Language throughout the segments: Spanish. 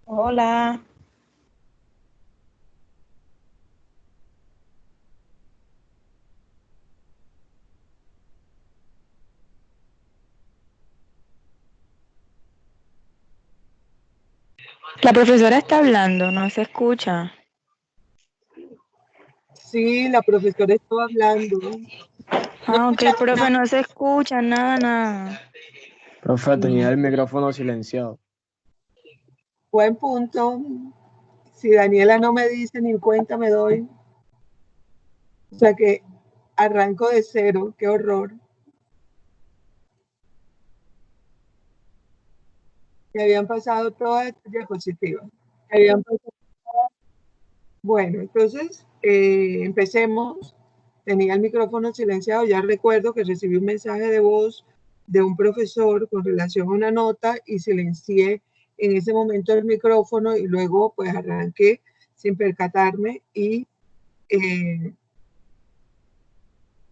Hola, la profesora está hablando, no se escucha. Sí, la profesora estaba hablando. ¿No Ah, ok, escuchas profe, nada? no se escucha nada, nada. Profe, tenía Mm, el micrófono silenciado. Buen punto. Si Daniela no me dice ni cuenta me doy. O sea que arranco de cero. Qué horror. Me habían pasado todas estas diapositivas. Me habían pasado- Bueno, entonces empecemos. Tenía el micrófono silenciado. Ya recuerdo que recibí un mensaje de voz de un profesor con relación a una nota y silencié en ese momento el micrófono y luego pues arranqué sin percatarme y eh,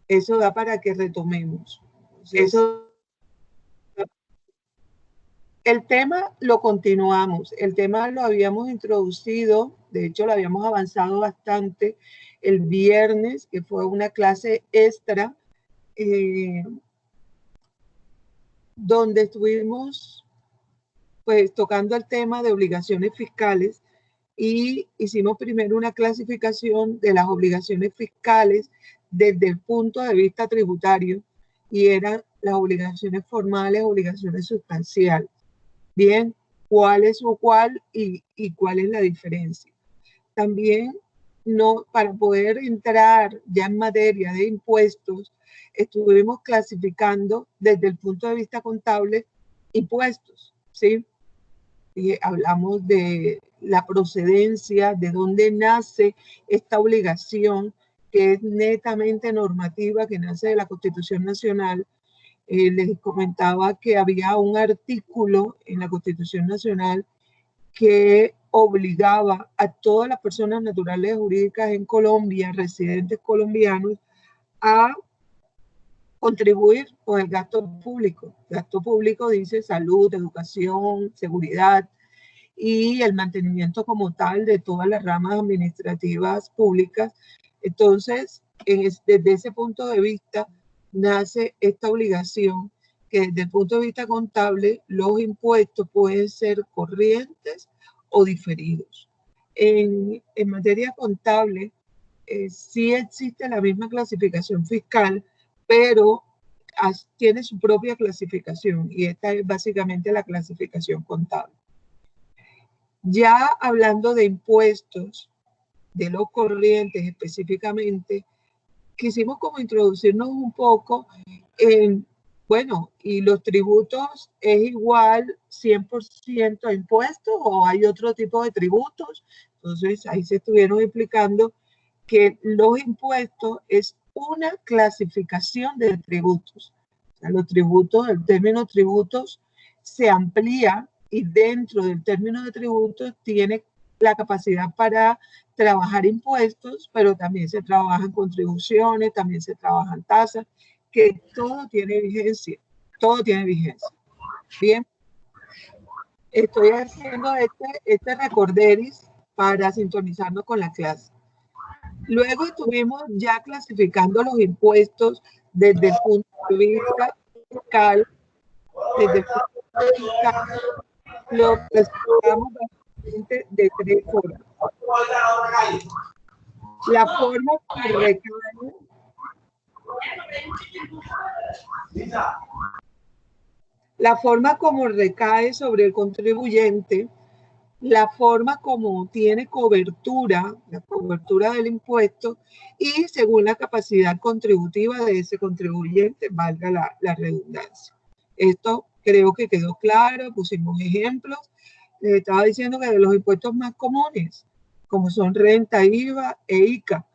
eso da para que retomemos. Entonces, eso, el tema lo continuamos, el tema lo habíamos introducido, de hecho lo habíamos avanzado bastante el viernes, que fue una clase extra, eh, donde estuvimos pues tocando el tema de obligaciones fiscales y hicimos primero una clasificación de las obligaciones fiscales desde el punto de vista tributario y eran las obligaciones formales, obligaciones sustanciales. Bien, ¿cuál es o cuál y cuál es la diferencia? También no, para poder entrar ya en materia de impuestos, estuvimos clasificando desde el punto de vista contable impuestos, ¿sí? Y hablamos de la procedencia, de dónde nace esta obligación que es netamente normativa, que nace de la Constitución Nacional. Les comentaba que había un artículo en la Constitución Nacional que obligaba a todas las personas naturales y jurídicas en Colombia, residentes colombianos, a contribuir con el gasto público. Gasto público dice salud, educación, seguridad, y el mantenimiento como tal de todas las ramas administrativas públicas. Entonces, desde ese punto de vista, nace esta obligación que desde el punto de vista contable, los impuestos pueden ser corrientes o diferidos. En materia contable, sí existe la misma clasificación fiscal, pero tiene su propia clasificación y esta es básicamente la clasificación contable. Ya hablando de impuestos, de los corrientes específicamente, quisimos como introducirnos un poco en, bueno, ¿y los tributos es igual 100% a impuestos o hay otro tipo de tributos? Entonces ahí se estuvieron explicando que los impuestos es una clasificación de tributos. O sea, los tributos, el término tributos se amplía y dentro del término de tributos tiene la capacidad para trabajar impuestos, pero también se trabajan contribuciones, también se trabajan tasas, que todo tiene vigencia, todo tiene vigencia. Bien, estoy haciendo este recorderis para sintonizarnos con la clase. Luego estuvimos ya clasificando los impuestos desde el punto de vista fiscal, desde el punto de vista fiscal lo clasificamos básicamente de tres formas. La forma como recae, la forma como recae sobre el contribuyente, la forma como tiene cobertura, la cobertura del impuesto y según la capacidad contributiva de ese contribuyente, valga la redundancia. Esto creo que quedó claro, pusimos ejemplos. Les estaba diciendo que de los impuestos más comunes, como son renta, IVA e ICA,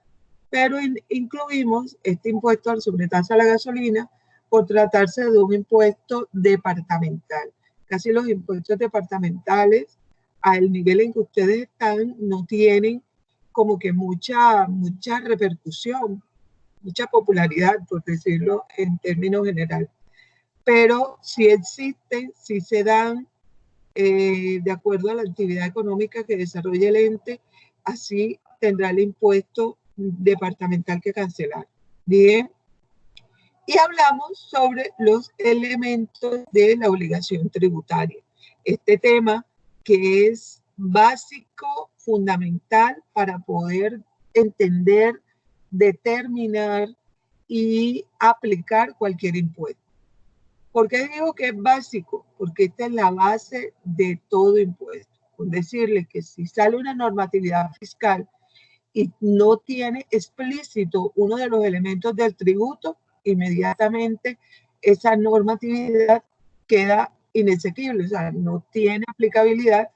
pero incluimos este impuesto al sobretasa a la gasolina por tratarse de un impuesto departamental. Casi los impuestos departamentales, al nivel en que ustedes están, no tienen como que mucha repercusión, mucha popularidad, por decirlo en términos generales. Pero sí existen, sí se dan de acuerdo a la actividad económica que desarrolle el ente, así tendrá el impuesto departamental que cancelar. Bien. Y hablamos sobre los elementos de la obligación tributaria. Este tema que es básico, fundamental para poder entender, determinar y aplicar cualquier impuesto. ¿Por qué digo que es básico? Porque esta es la base de todo impuesto. Con decirle que si sale una normatividad fiscal y no tiene explícito uno de los elementos del tributo, inmediatamente esa normatividad queda inexequible, o sea, no tiene aplicabilidad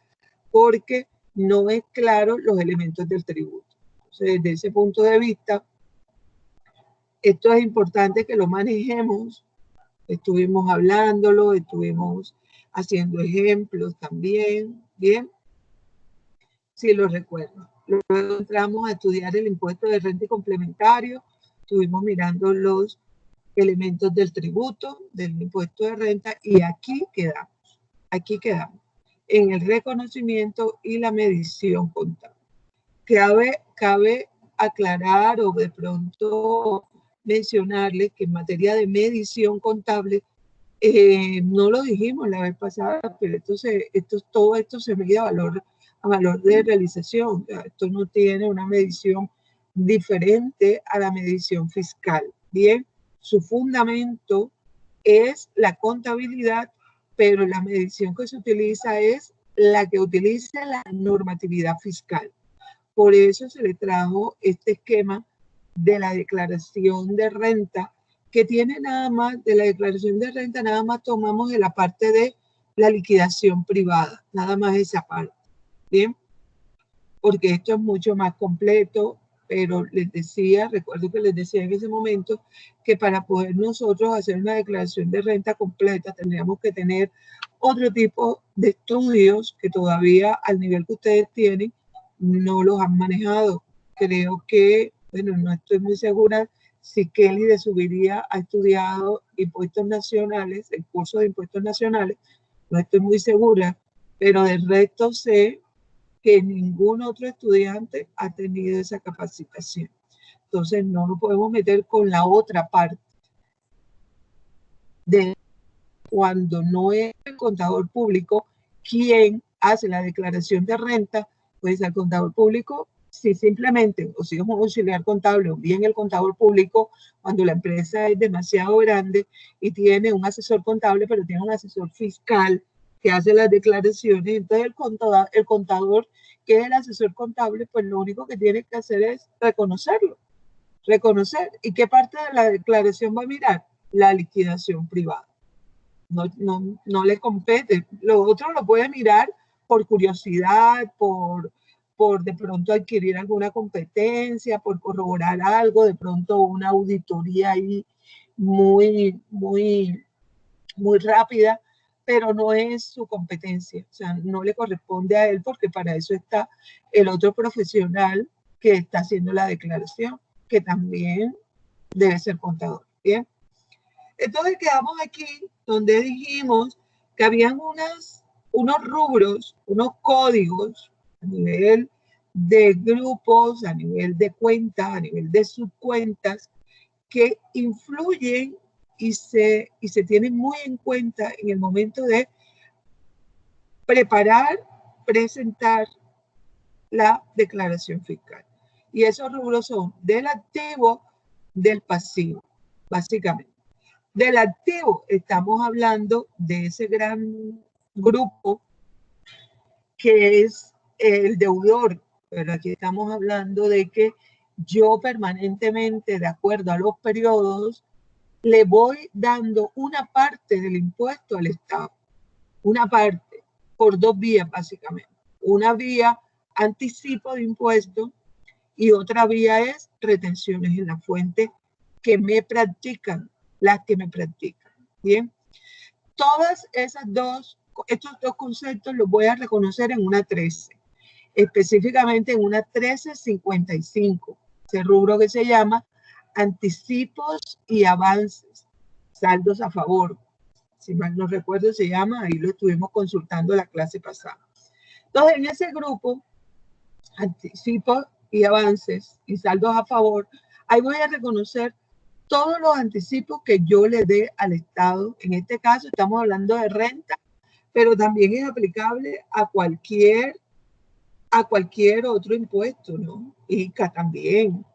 porque no es claro los elementos del tributo. Entonces, desde ese punto de vista, esto es importante que lo manejemos. Estuvimos hablándolo, estuvimos haciendo ejemplos también, ¿bien? Sí, lo recuerdo. Luego entramos a estudiar el impuesto de renta y complementario, estuvimos mirando los elementos del tributo, del impuesto de renta, y aquí quedamos, en el reconocimiento y la medición contable. Cabe aclarar o de pronto mencionarles que en materia de medición contable, no lo dijimos la vez pasada, pero todo esto se mide a valor de realización. O sea, esto no tiene una medición diferente a la medición fiscal. Bien, su fundamento es la contabilidad, pero la medición que se utiliza es la que utiliza la normatividad fiscal. Por eso se le trajo este esquema de la declaración de renta, que tiene nada más, de la declaración de renta, nada más tomamos de la parte de la liquidación privada, nada más esa parte. Bien, porque esto es mucho más completo, pero les decía, recuerdo que les decía en ese momento, que para poder nosotros hacer una declaración de renta completa tendríamos que tener otro tipo de estudios que todavía al nivel que ustedes tienen no los han manejado. Creo que, bueno, no estoy muy segura si Kelly de Subiría ha estudiado impuestos nacionales, el curso de impuestos nacionales, no estoy muy segura, pero del resto sé que ningún otro estudiante ha tenido esa capacitación. Entonces no nos podemos meter con la otra parte de cuando no es el contador público quien hace la declaración de renta, pues al contador público, si simplemente, o si es un auxiliar contable o bien el contador público, cuando la empresa es demasiado grande y tiene un asesor contable, pero tiene un asesor fiscal que hace las declaraciones, entonces el contador, que es el asesor contable, pues lo único que tiene que hacer es reconocerlo, reconocer. ¿Y qué parte de la declaración va a mirar? La liquidación privada. No le compete. Lo otro lo puede mirar por curiosidad, por de pronto adquirir alguna competencia, por corroborar algo, de pronto una auditoría ahí muy rápida, pero no es su competencia, o sea, no le corresponde a él porque para eso está el otro profesional que está haciendo la declaración, que también debe ser contador. Bien. Entonces quedamos aquí donde dijimos que habían unos rubros, unos códigos a nivel de grupos, a nivel de cuentas, a nivel de subcuentas, que influyen y se tienen muy en cuenta en el momento de preparar, presentar la declaración fiscal. Y esos rubros son del activo, del pasivo, básicamente. Del activo estamos hablando de ese gran grupo que es el deudor, pero aquí estamos hablando de que yo permanentemente, de acuerdo a los periodos, le voy dando una parte del impuesto al Estado, una parte, por dos vías básicamente. Una vía, anticipo de impuestos, y otra vía es retenciones en la fuente que me practican, las que me practican. Bien, todas estos dos conceptos los voy a reconocer en una 13, específicamente en una 1355, ese rubro que se llama anticipos y avances, saldos a favor. si mal no recuerdo se llama, ahí lo estuvimos consultando la clase pasada. Entonces, en ese grupo, anticipos y avances y saldos a favor, ahí voy a reconocer todos los anticipos que yo le dé al Estado. En este caso estamos hablando de renta, pero también es aplicable a cualquier otro impuesto, ¿no? ICA también,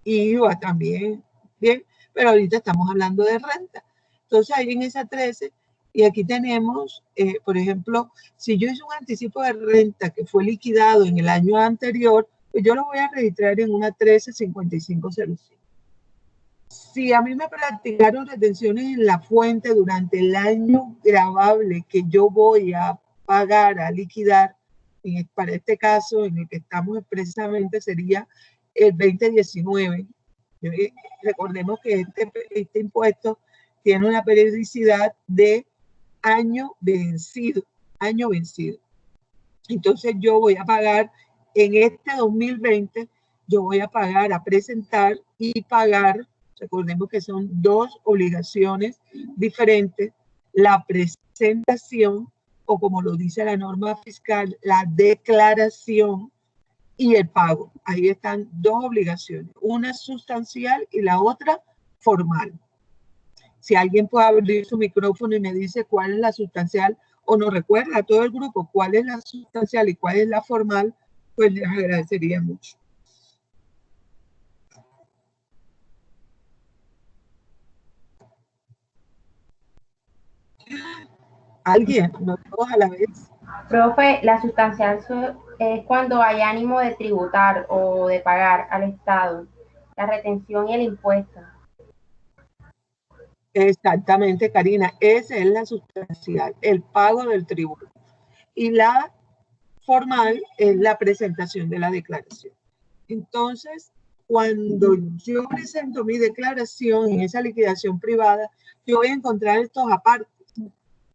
IVA también, bien, pero ahorita estamos hablando de renta. Entonces ahí en esa 13, y aquí tenemos, por ejemplo, si yo hice un anticipo de renta que fue liquidado en el año anterior, pues yo lo voy a registrar en una 135505. Si a mí me practicaron retenciones en la fuente durante el año gravable que yo voy a pagar, a liquidar, para este caso en el que estamos expresamente sería el 2019. Recordemos que este impuesto tiene una periodicidad de año vencido. Entonces yo voy a pagar en este 2020, yo voy a pagar, a presentar y pagar. Recordemos que son dos obligaciones diferentes, la presentación o como lo dice la norma fiscal, la declaración y el pago. Ahí están dos obligaciones, una sustancial y la otra formal. Si alguien puede abrir su micrófono y me dice cuál es la sustancial o nos recuerda a todo el grupo cuál es la sustancial y cuál es la formal, pues les agradecería mucho. ¿Alguien? No todos a la vez. Profe, la sustancial es cuando hay ánimo de tributar o de pagar al Estado, la retención y el impuesto. Exactamente, Karina, esa es la sustancial, el pago del tributo. Y la formal es la presentación de la declaración. Entonces, cuando yo presento mi declaración en esa liquidación privada, yo voy a encontrar estos apartes.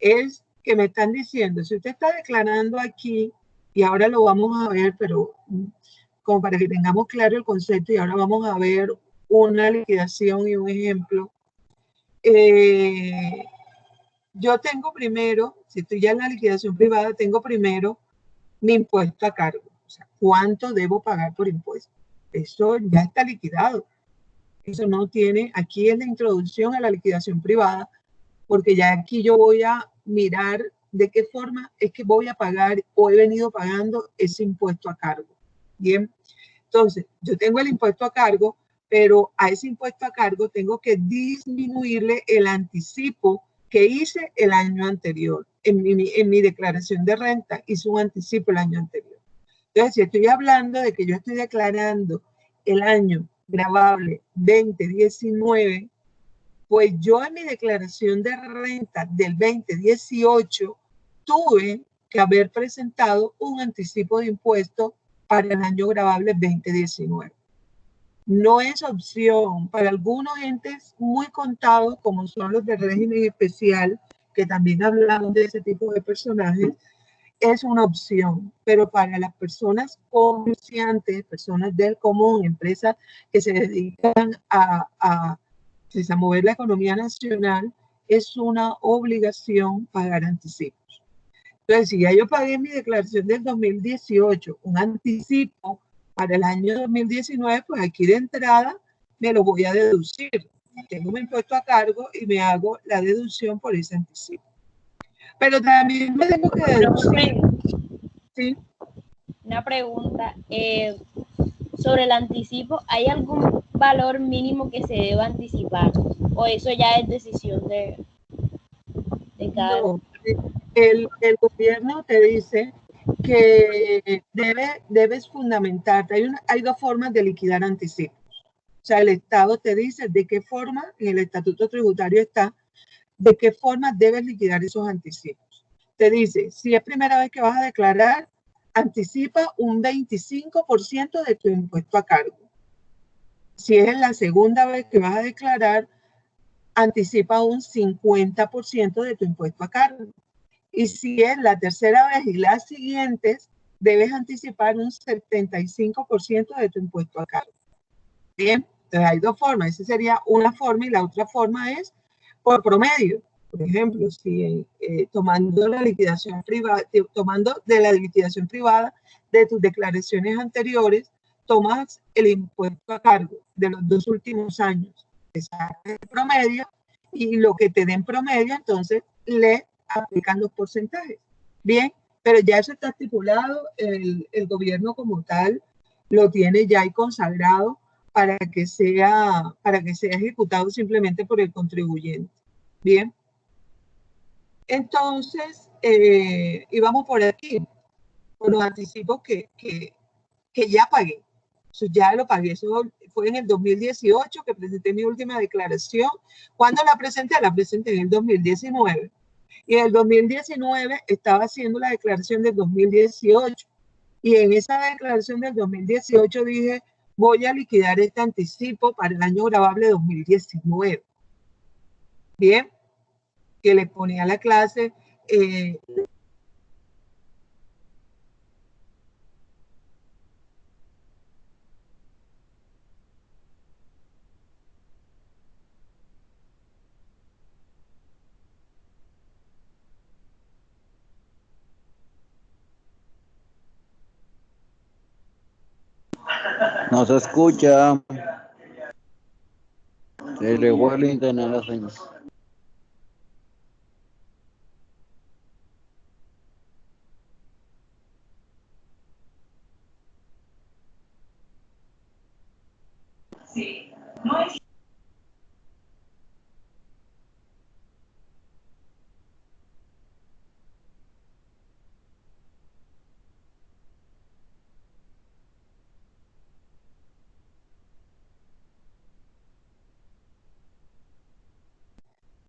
Es que me están diciendo, si usted está declarando aquí, y ahora lo vamos a ver, pero como para que tengamos claro el concepto, y ahora vamos a ver una liquidación y un ejemplo. Yo tengo primero, si estoy ya en la liquidación privada, tengo primero mi impuesto a cargo. O sea, ¿cuánto debo pagar por impuesto? Eso ya está liquidado. Eso no tiene, aquí es la introducción a la liquidación privada, porque ya aquí yo voy a mirar de qué forma es que voy a pagar o he venido pagando ese impuesto a cargo. Bien, entonces yo tengo el impuesto a cargo, pero a ese impuesto a cargo tengo que disminuirle el anticipo que hice el año anterior. En mi declaración de renta hice un anticipo el año anterior. Entonces, si estoy hablando de que yo estoy declarando el año gravable 2019, pues yo en mi declaración de renta del 2018 tuve que haber presentado un anticipo de impuesto para el año gravable 2019. No es opción para algunos entes muy contados, como son los de régimen especial, que también hablamos de ese tipo de personajes, es una opción, pero para las personas comerciantes, personas del común, empresas que se dedican a mover la economía nacional, es una obligación pagar anticipos. Entonces, si ya yo pagué en mi declaración del 2018 un anticipo para el año 2019, pues aquí de entrada me lo voy a deducir. Tengo mi impuesto a cargo y me hago la deducción por ese anticipo. Pero también me tengo que deducir. ¿Sí? Una pregunta. Sobre el anticipo, ¿hay algún valor mínimo que se deba anticipar? ¿O eso ya es decisión de cada uno? No, el gobierno te dice que debes fundamentarte. Hay dos formas de liquidar anticipos. O sea, el Estado te dice de qué forma, en el estatuto tributario está, de qué forma debes liquidar esos anticipos. Te dice, si es primera vez que vas a declarar, anticipa un 25% de tu impuesto a cargo. Si es la segunda vez que vas a declarar, anticipa un 50% de tu impuesto a cargo. Y si es la tercera vez y las siguientes, debes anticipar un 75% de tu impuesto a cargo. Bien, entonces hay dos formas. Esa sería una forma y la otra forma es por promedio. Por ejemplo, si tomando la liquidación privada, tomando de la liquidación privada de tus declaraciones anteriores, tomas el impuesto a cargo de los 2 últimos años, te sacas el promedio y lo que te den promedio, entonces le aplican los porcentajes. Bien, pero ya eso está estipulado, el gobierno como tal lo tiene ya ahí consagrado para que sea ejecutado simplemente por el contribuyente. Bien. Entonces, íbamos por aquí, por los anticipos que ya pagué. Eso ya lo pagué. Eso fue en el 2018 que presenté mi última declaración. ¿Cuándo la presenté? La presenté en el 2019. Y en el 2019 estaba haciendo la declaración del 2018. Y en esa declaración del 2018 dije, voy a liquidar este anticipo para el año gravable 2019. Bien, que le ponía a la clase No se escucha. Se le fue el internet a la señora.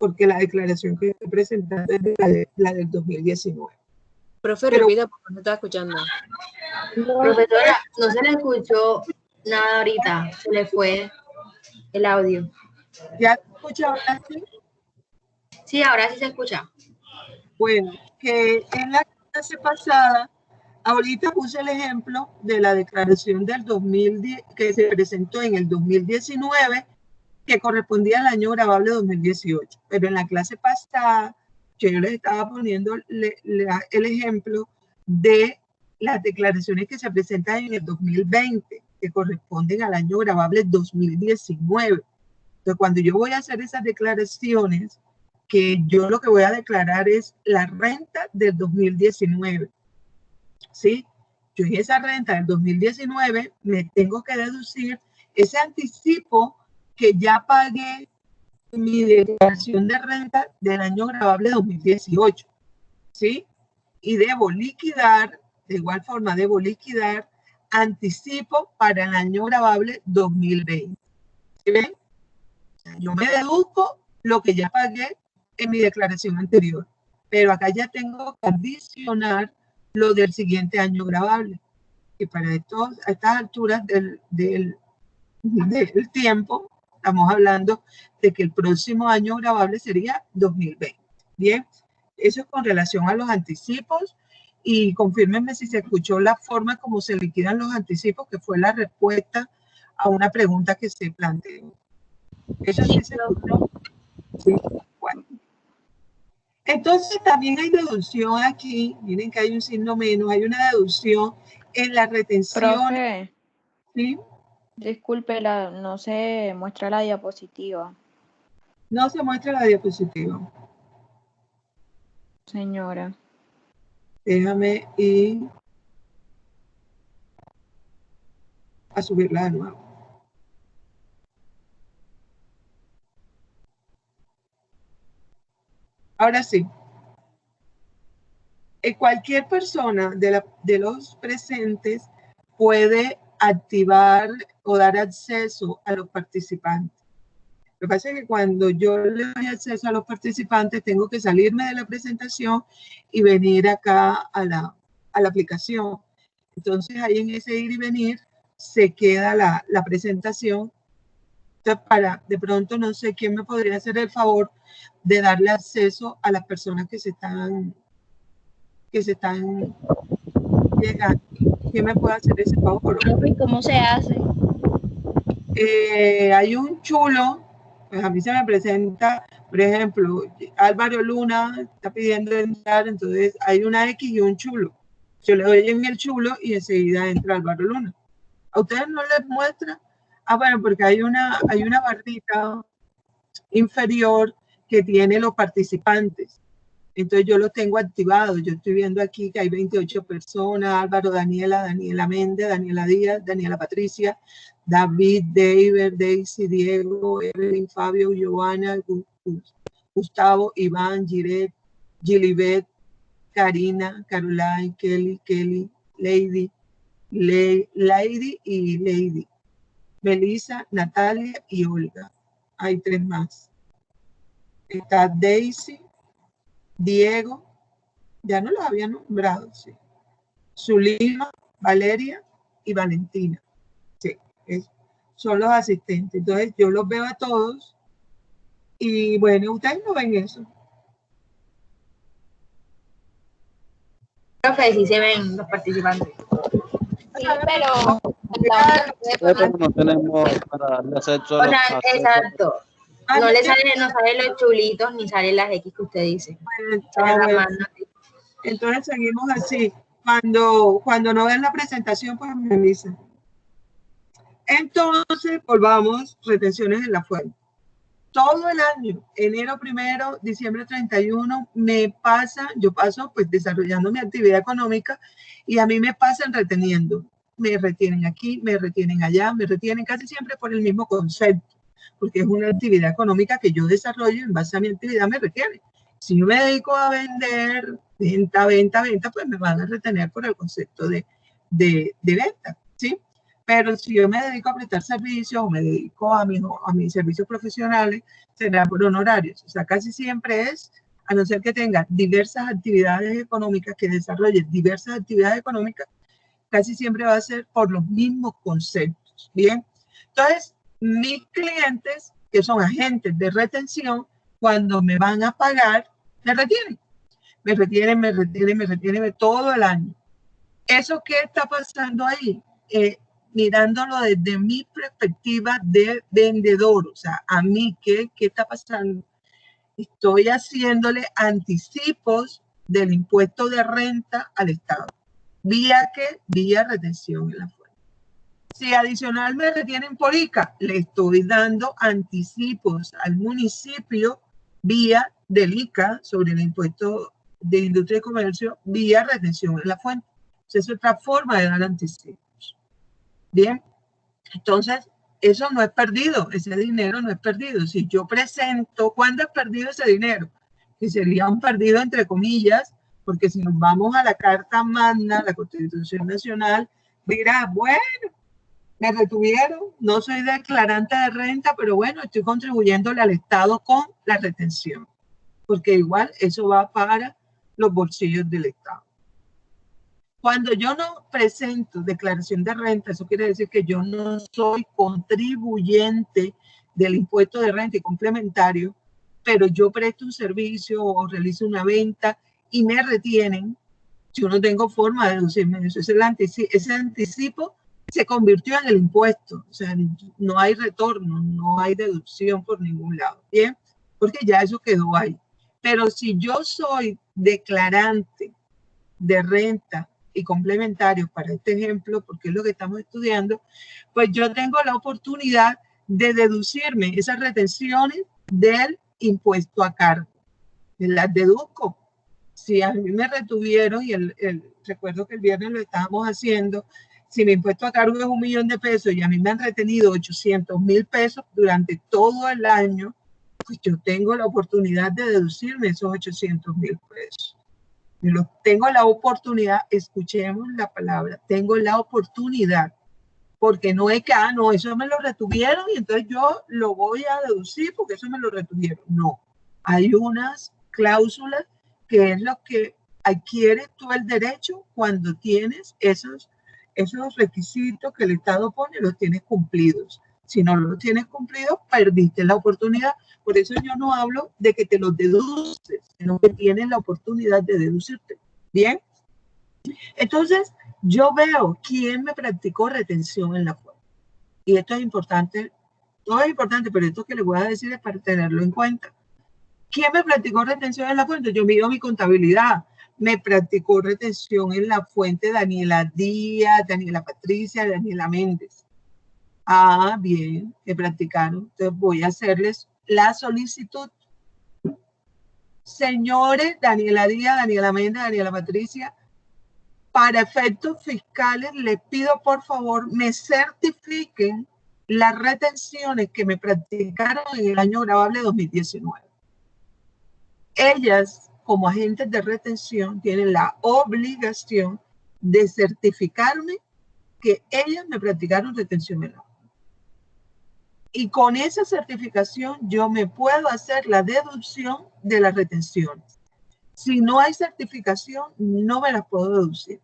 porque la declaración que estoy presentando es la del 2019. Profe, repita porque no estaba escuchando. Profesora, no se le escuchó nada ahorita, se le fue el audio. ¿Ya escucha ahora sí? Sí, ahora sí se escucha. Bueno, que en la clase pasada, ahorita puse el ejemplo de la declaración del 2010, que se presentó en el 2019, que correspondía al año gravable 2018. Pero en la clase pasada, yo les estaba poniendo el ejemplo de las declaraciones que se presentan en el 2020, que corresponden al año gravable 2019. Entonces, cuando yo voy a hacer esas declaraciones, que yo lo que voy a declarar es la renta del 2019. ¿Sí? Yo en esa renta del 2019 me tengo que deducir ese anticipo que ya pagué en mi declaración de renta del año gravable 2018. ¿Sí? Y debo liquidar, de igual forma debo liquidar anticipo para el año gravable 2020. ¿Sí ven? Yo me deduzco lo que ya pagué en mi declaración anterior, pero acá ya tengo que adicionar lo del siguiente año gravable. Y para a estas alturas del tiempo, estamos hablando de que el próximo año gravable sería 2020. Bien, eso es con relación a los anticipos. Y confírmenme si se escuchó la forma como se liquidan los anticipos, que fue la respuesta a una pregunta que se planteó. Eso sí se escuchó. Sí, bueno. Entonces también hay deducción aquí, miren que hay un signo menos, hay una deducción en la retención. Profe, ¿Sí? disculpe, no se muestra la diapositiva. No se muestra la diapositiva. Señora. Déjame ir a subirla de nuevo. Ahora sí. Cualquier persona de los presentes puede activar o dar acceso a los participantes. Lo que pasa es que cuando yo le doy acceso a los participantes, tengo que salirme de la presentación y venir acá a la aplicación. Entonces, ahí en ese ir y venir se queda la presentación. Entonces, de pronto, no sé quién me podría hacer el favor de darle acceso a las personas que se están llegando. ¿Quién me puede hacer ese favor? ¿Cómo se hace? Hay un chulo, pues a mí se me presenta Por ejemplo, Álvaro Luna está pidiendo entrar, entonces hay una X y un chulo. Yo le doy en el chulo y enseguida entra Álvaro Luna. ¿A ustedes no les muestra? Ah, bueno, porque hay una barrita inferior que tiene los participantes. Entonces yo lo tengo activado. Yo estoy viendo aquí que hay 28 personas: Álvaro, Daniela, Daniela Méndez, Daniela Díaz, Daniela Patricia, David, David, Daisy, Diego, Evelyn, Fabio, Giovanna, Gustavo, Iván, Giret, Gilibet, Karina, Caroline, Kelly, Lady y Lady, Melissa, Natalia y Olga. Hay 3 más. Está Daisy, Diego, ya no los había nombrado, sí. Zulima, Valeria y Valentina. Sí, son los asistentes. Entonces yo los veo a todos y bueno, ustedes no ven eso. Profe, sí se ven los participantes. Sí, pero Pero no tenemos para darle acceso O a sea, los exacto. No le salen, no salen los chulitos ni salen las X que usted dice. Bueno, entonces seguimos así. Cuando no ven la presentación, pues me dicen. Entonces, volvamos, retenciones en la fuente. Todo el año, enero 1, diciembre 31, yo paso pues desarrollando mi actividad económica y a mí me pasan reteniendo. Me retienen aquí, me retienen allá, me retienen casi siempre por el mismo concepto, porque es una actividad económica que yo desarrollo en base a mi actividad, me retienen. Si yo me dedico a vender, venta, pues me van a retener por el concepto de venta, ¿sí? Pero si yo me dedico a prestar servicios o me dedico a mis servicios profesionales, será por honorarios. O sea, casi siempre es, a no ser que tenga diversas actividades económicas, que desarrolle diversas actividades económicas, casi siempre va a ser por los mismos conceptos. Bien, entonces, mis clientes, que son agentes de retención, cuando me van a pagar, me retienen todo el año. ¿Eso qué está pasando ahí? Mirándolo desde mi perspectiva de vendedor, o sea, a mí, ¿qué está pasando? Estoy haciéndole anticipos del impuesto de renta al Estado. ¿Vía qué? Vía retención en la fuente. Si adicional me retienen por ICA, le estoy dando anticipos al municipio vía del ICA sobre el impuesto de industria y comercio, vía retención en la fuente. Es otra forma de dar anticipos. Bien, entonces eso no es perdido, ese dinero no es perdido. Si yo presento, ¿cuándo es perdido ese dinero? Que sería un perdido entre comillas, porque si nos vamos a la Carta Magna, la Constitución Nacional, dirá, bueno, me retuvieron, no soy declarante de renta, pero bueno, estoy contribuyéndole al Estado con la retención, porque igual eso va para los bolsillos del Estado. Cuando yo no presento declaración de renta, eso quiere decir que yo no soy contribuyente del impuesto de renta y complementario, pero yo presto un servicio o realizo una venta y me retienen, yo no tengo forma de deducirme eso. Ese anticipo se convirtió en el impuesto, o sea, no hay retorno, no hay deducción por ningún lado, ¿bien? Porque ya eso quedó ahí. Pero si yo soy declarante de renta y complementarios para este ejemplo, porque es lo que estamos estudiando, pues yo tengo la oportunidad de deducirme esas retenciones del impuesto a cargo. Las deduzco. Si a mí me retuvieron, y recuerdo que el viernes lo estábamos haciendo, si mi impuesto a cargo es $1 millón y a mí me han retenido 800,000 pesos durante todo el año, pues yo tengo la oportunidad de deducirme esos 800,000 pesos. Tengo la oportunidad, escuchemos la palabra, tengo la oportunidad, porque no es que, no, eso me lo retuvieron y entonces yo lo voy a deducir porque eso me lo retuvieron. No, hay unas cláusulas que es lo que adquieres tú el derecho cuando tienes esos requisitos que el Estado pone, los tienes cumplidos. Si no los tienes cumplidos, perdiste la oportunidad. Por eso yo no hablo de que te los deduces, sino que tienes la oportunidad de deducirte. ¿Bien? Entonces, yo veo quién me practicó retención en la fuente. Y esto es importante, todo es importante, pero esto que les voy a decir es para tenerlo en cuenta. ¿Quién me practicó retención en la fuente? Yo mido mi contabilidad. Me practicó retención en la fuente Daniela Díaz, Daniela Patricia, Daniela Méndez. Ah, bien, que practicaron. Entonces voy a hacerles la solicitud. Señores, Daniela Díaz, Daniela Méndez, Daniela Patricia, para efectos fiscales les pido por favor me certifiquen las retenciones que me practicaron en el año grabable 2019. Ellas, como agentes de retención, tienen la obligación de certificarme que ellas me practicaron retención en la fuente. Y con esa certificación yo me puedo hacer la deducción de las retenciones. Si no hay certificación, no me las puedo deducir.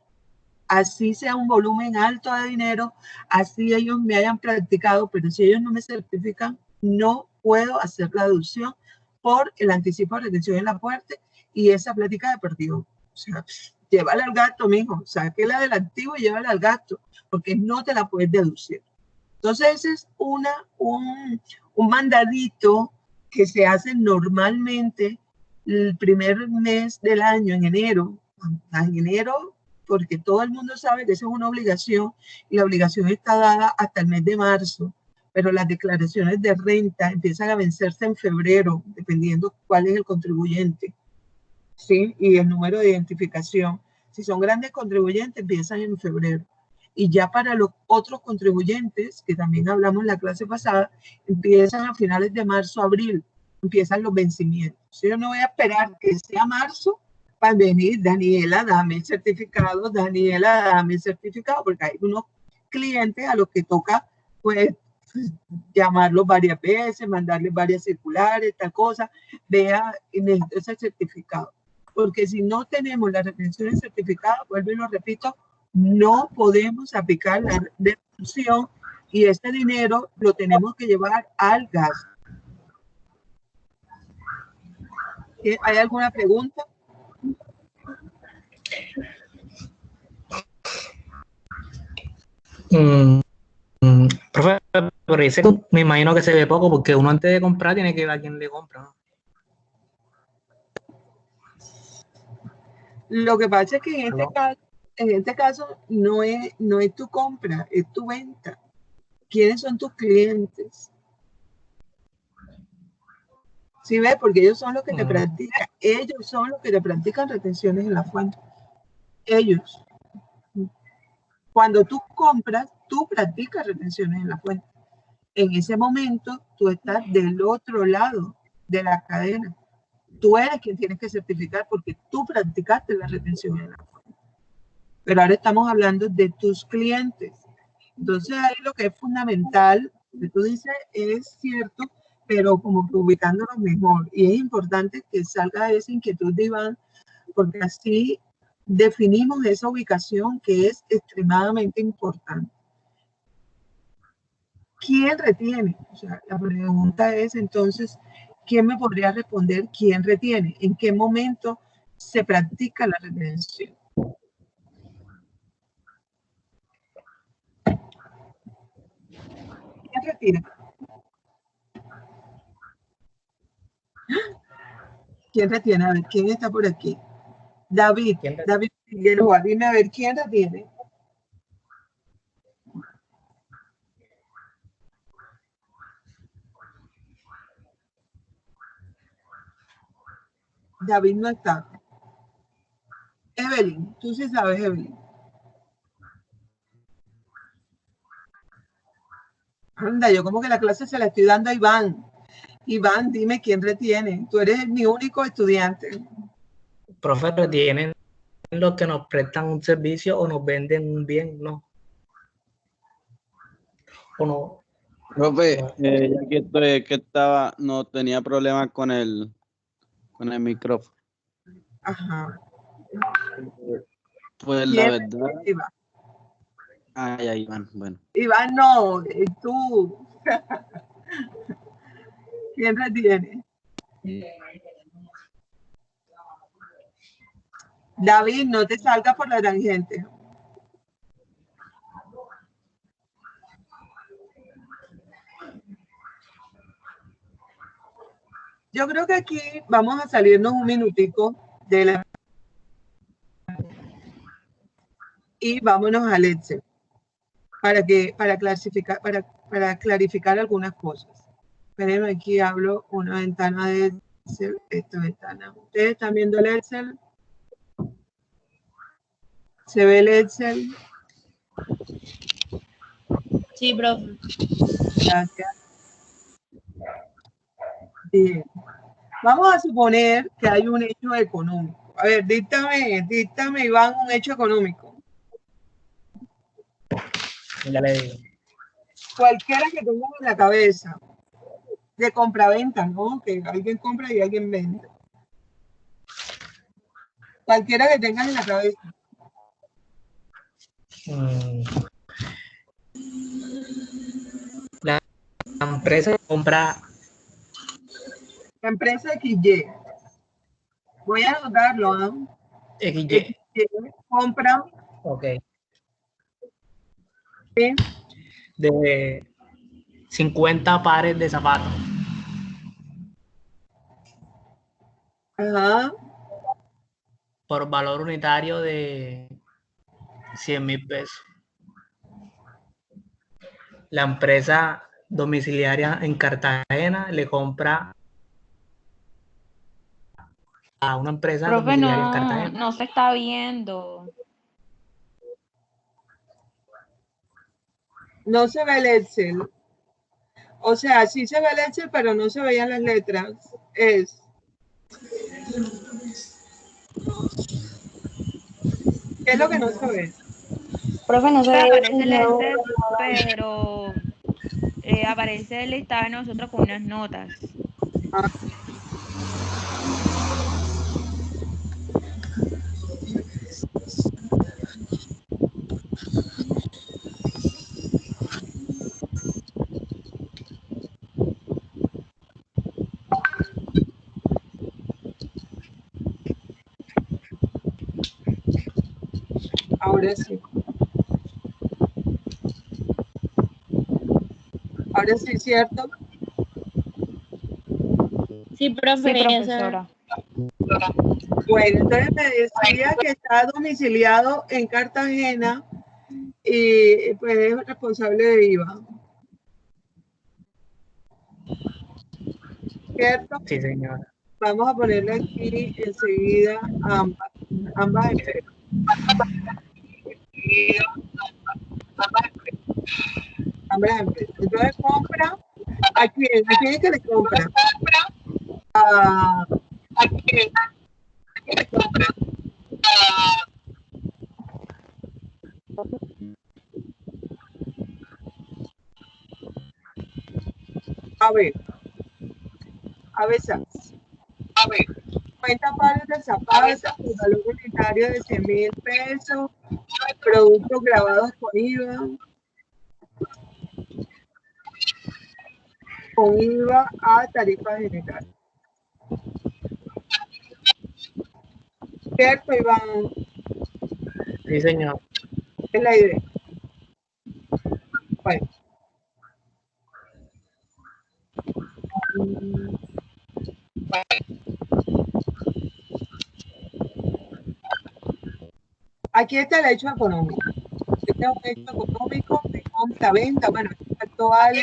Así sea un volumen alto de dinero, así ellos me hayan practicado, pero si ellos no me certifican, no puedo hacer la deducción por el anticipo de retención en la fuente y esa plática de perdido. O sea, llévala al gasto, mijo, sáquela del activo y llévala al gasto, porque no te la puedes deducir. Entonces, ese es un mandadito que se hace normalmente el primer mes del año, en enero. En enero, porque todo el mundo sabe que esa es una obligación y la obligación está dada hasta el mes de marzo, pero las declaraciones de renta empiezan a vencerse en febrero, dependiendo cuál es el contribuyente, ¿sí? Y el número de identificación. Si son grandes contribuyentes, empiezan en febrero. Y ya para los otros contribuyentes, que también hablamos en la clase pasada, empiezan a finales de marzo, abril, empiezan los vencimientos. Yo no voy a esperar que sea marzo para venir, Daniela, dame el certificado, Daniela, dame el certificado, porque hay unos clientes a los que toca, pues, llamarlos varias veces, mandarles varias circulares, tal cosa, vea, y necesito ese certificado. Porque si no tenemos la retención del certificado, vuelvo y lo repito, no podemos aplicar la deducción y este dinero lo tenemos que llevar al gasto. ¿Hay alguna pregunta? Profe, pero ese me imagino que se ve poco porque uno antes de comprar tiene que ver a quién le compra, ¿no? Lo que pasa es que en este caso no es tu compra, es tu venta. ¿Quiénes son tus clientes? ¿Sí ves? Porque ellos son los que te practican. Ellos son los que te practican retenciones en la fuente. Ellos. Cuando tú compras, tú practicas retenciones en la fuente. En ese momento, tú estás del otro lado de la cadena. Tú eres quien tienes que certificar porque tú practicaste la retención en la fuente. Pero ahora estamos hablando de tus clientes. Entonces, ahí lo que es fundamental, lo que tú dices es cierto, pero como que ubicándonos mejor. Y es importante que salga esa inquietud de Iván, porque así definimos esa ubicación que es extremadamente importante. ¿Quién retiene? O sea, la pregunta es entonces, ¿quién me podría responder quién retiene? ¿En qué momento se practica la retención? ¿Quién retira? ¿Quién retiene? A ver, ¿quién está por aquí? David Figueroa, dime a ver, ¿quién retiene? David no está. Evelyn, tú sí sabes, Evelyn. Anda, yo como que la clase se la estoy dando a Iván. Iván, dime quién retiene. Tú eres mi único estudiante. Profe, ¿retienen los que nos prestan un servicio o nos venden un bien? No. ¿O no? Profe, ya que estoy, que estaba, no tenía problemas con el micrófono. Ajá. Pues la verdad. Iván? Ay, ay, Iván, bueno. Iván, no, tú. ¿Quién retiene? David, no te salgas por la tangente. Yo creo que aquí vamos a salirnos un minutico de la y vámonos al Excel para clarificar algunas cosas. Pero aquí hablo una ventana de Excel, esta ventana. ¿Ustedes están viendo el Excel? ¿Se ve el Excel? Sí, profe. Gracias. Bien. Vamos a suponer que hay un hecho económico. A ver, díctame, Iván, un hecho económico. Ya le digo. Cualquiera que tengan en la cabeza. De compra-venta, ¿no? Que alguien compra y alguien vende. Cualquiera que tengan en la cabeza. La empresa compra. La empresa XY. Voy a anotarlo, ¿no? XY. XY compra. Ok. ¿Sí? De 50 pares de zapatos. Ajá. Por valor unitario de 100.000 pesos. La empresa domiciliaria en Cartagena le compra a una empresa Profe, domiciliaria en Cartagena. no se está viendo. No se ve el Excel. O sea, sí se ve el Excel, pero no se veían las letras. Es. ¿Qué es lo que no se ve? Profe, no se ve. Aparece el Excel, pero aparece el listado de nosotros con unas notas. Ah. Ahora sí. Ahora sí, ¿cierto? Sí, profe. Sí, profesora. Bueno, entonces me decía que está domiciliado en Cartagena y pues es responsable de IVA. ¿Cierto? Sí, señora. Vamos a ponerle aquí enseguida ambas empresas. Ambas empresas. Entonces compra, ¿a quién es que le compra? ¿A quién le compra? A ver, SAS. A ver, 50 pares de zapatos, el valor unitario de 100.000 pesos, productos grabados con IVA. Con IVA a tarifa general. ¿Cierto, Iván? Sí, señor. Es la idea. Bueno. Aquí está el hecho económico. Este es un hecho económico de compra-venta. Bueno, aquí faltó algo.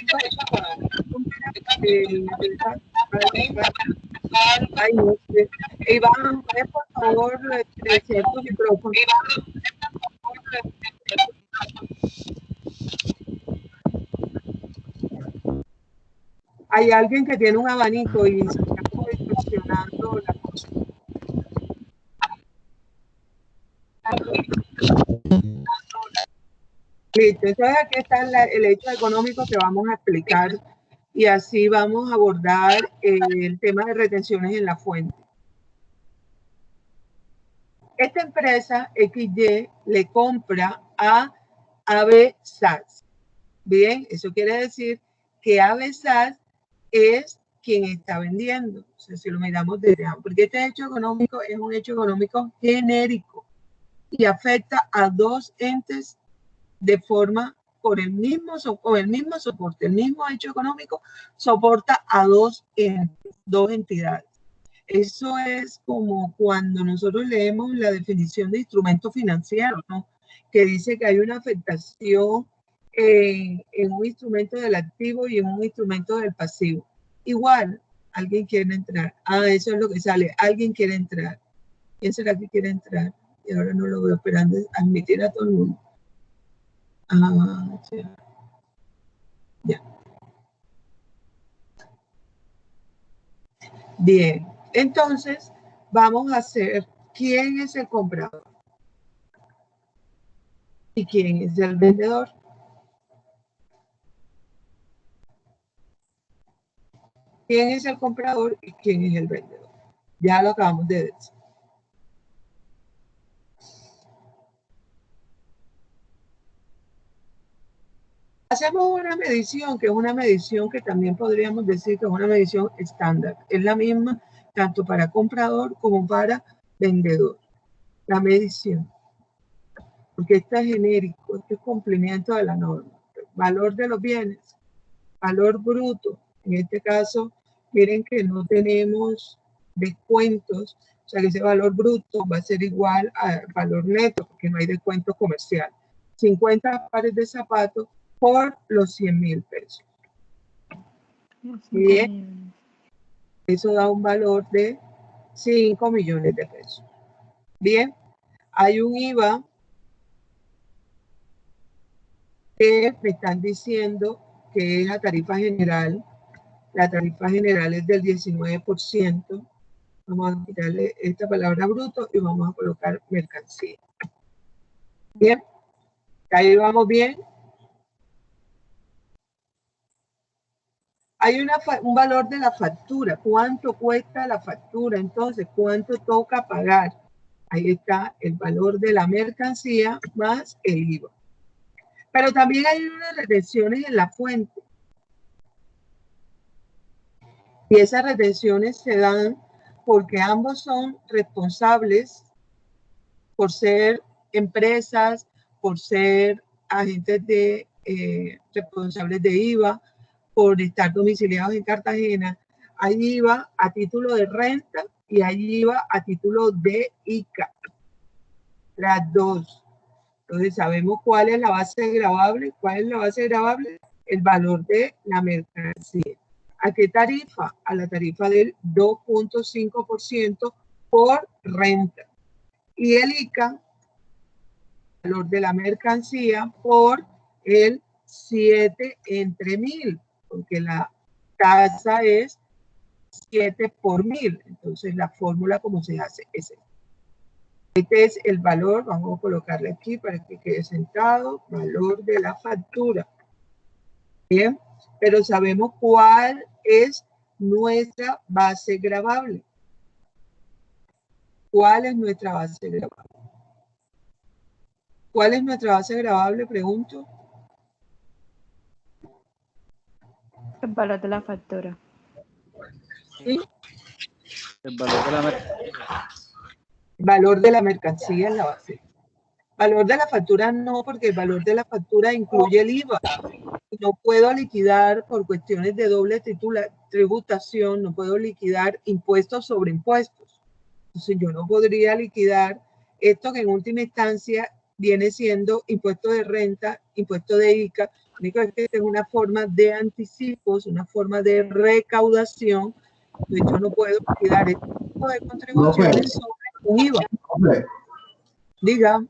Ay, no sé. Iván, ¿puedes por favor silenciar tu micrófono? Hay alguien que tiene un abanico y se está como distorsionando la cosa. Listo, entonces aquí está el hecho económico que vamos a explicar y así vamos a abordar el tema de retenciones en la fuente. Esta empresa XY le compra a AB SAS. Bien, eso quiere decir que AB SAS es quien está vendiendo. O sea, si lo miramos desde abajo, porque este hecho económico es un hecho económico genérico y afecta a dos entes de forma por el mismo soporte, el mismo hecho económico, soporta a dos entidades. Eso es como cuando nosotros leemos la definición de instrumento financiero, ¿no? Que dice que hay una afectación en un instrumento del activo y en un instrumento del pasivo. Igual, alguien quiere entrar. Ah, eso es lo que sale. Alguien quiere entrar. ¿Quién será que quiere entrar? Y ahora no lo veo esperando admitir a todo el mundo. Ah, ya. Bien. Entonces, vamos a hacer quién es el comprador y quién es el vendedor. ¿Quién es el comprador y quién es el vendedor? Ya lo acabamos de decir. Hacemos una medición, que es una medición que también podríamos decir que es una medición estándar. Es la misma tanto para comprador como para vendedor. La medición. Porque esta es genérico, este es cumplimiento de la norma. Valor de los bienes, valor bruto. En este caso, miren que no tenemos descuentos, o sea que ese valor bruto va a ser igual al valor neto, porque no hay descuento comercial. 50 pares de zapatos por los 100,000 pesos. Bien, eso da un valor de 5 millones de pesos. Bien, hay un IVA que me están diciendo que es la tarifa general. La tarifa general es del 19%. Vamos a quitarle esta palabra bruto y vamos a colocar mercancía. Bien, ahí vamos bien. Hay un valor de la factura. ¿Cuánto cuesta la factura? Entonces, ¿cuánto toca pagar? Ahí está el valor de la mercancía más el IVA. Pero también hay unas retenciones en la fuente. Y esas retenciones se dan porque ambos son responsables por ser empresas, por ser agentes de responsables de IVA, por estar domiciliados en Cartagena. Hay IVA a título de renta y hay IVA a título de ICA. Las dos. Entonces sabemos cuál es la base gravable. ¿Cuál es la base gravable? El valor de la mercancía. ¿A qué tarifa? A la tarifa del 2.5% por renta. Y el ICA, el valor de la mercancía por el 7 entre 1000, porque la tasa es 7 por 1000. Entonces la fórmula como se hace es esta. Este es el valor, vamos a colocarle aquí para que quede sentado, valor de la factura. Bien, pero sabemos cuál es nuestra base gravable. ¿Cuál es nuestra base gravable? ¿Cuál es nuestra base gravable? Pregunto. El valor de la factura. ¿Sí? El valor de la mercancía. Valor de la mercancía es la base. Valor de la factura no, porque el valor de la factura incluye el IVA. No puedo liquidar por cuestiones de doble tributación, no puedo liquidar impuestos sobre impuestos. Entonces yo no podría liquidar esto que en última instancia viene siendo impuesto de renta, impuesto de ICA. Lo único es que es una forma de anticipos, una forma de recaudación. Entonces yo no puedo liquidar este tipo de contribuciones sobre un IVA. Hombre, Diga.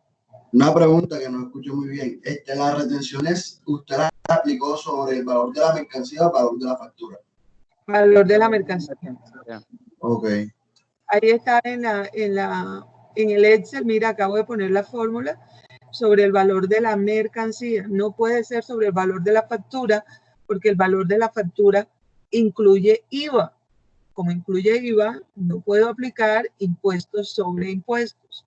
una pregunta que no escucho muy bien. Las retenciones, ¿usted las aplicó sobre el valor de la mercancía o el valor de la factura? Valor de la mercancía. Ok. Ahí está en el Excel. Mira, acabo de poner la fórmula sobre el valor de la mercancía. No puede ser sobre el valor de la factura, porque el valor de la factura incluye IVA. Como incluye IVA, no puedo aplicar impuestos sobre impuestos.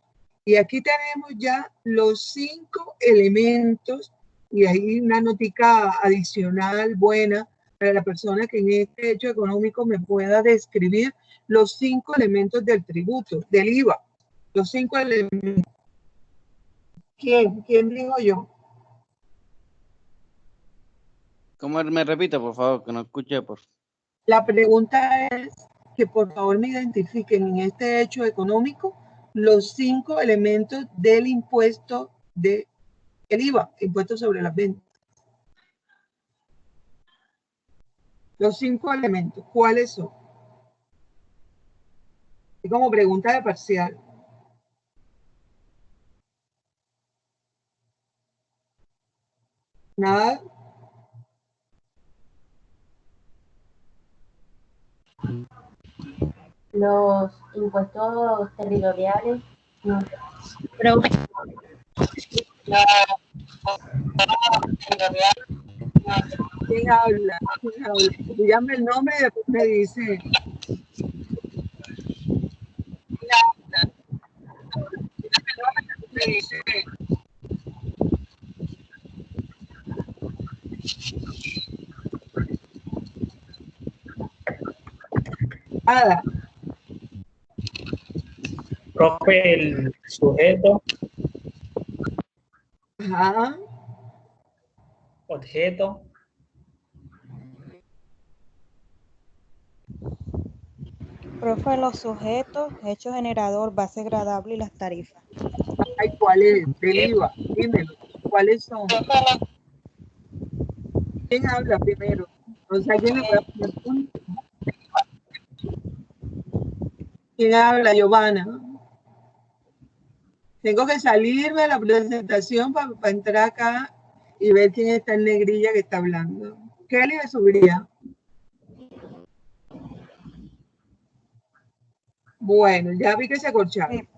Y aquí tenemos ya los 5 elementos, y hay una notica adicional buena para la persona que en este hecho económico me pueda describir los 5 elementos del tributo, del IVA. Los 5 elementos. ¿Quién digo yo? ¿Cómo me repite, por favor, que no escuché, por favor? La pregunta es que por favor me identifiquen en este hecho económico los 5 elementos del impuesto del IVA, impuesto sobre las ventas. Los 5 elementos, ¿cuáles son? Es como pregunta de parcial. Nada. Los impuestos territoriales, no. Profe, ¿Quién habla? ¿Quién habla? Dígame el nombre y después me dice. Ada. Profe, el sujeto, Ajá. objeto, Profe, los sujetos, hecho generador, base gradable y las tarifas. Ay, ¿cuál es? Del IVA. Dímelo. ¿Cuáles son? ¿Quién habla primero? O sea, ¿quién le puede poner punto? ¿Quién habla? Giovanna. Tengo que salirme de la presentación para entrar acá y ver quién está en negrilla que está hablando. Kelly me subiría. Bueno, ya vi que se corcharon.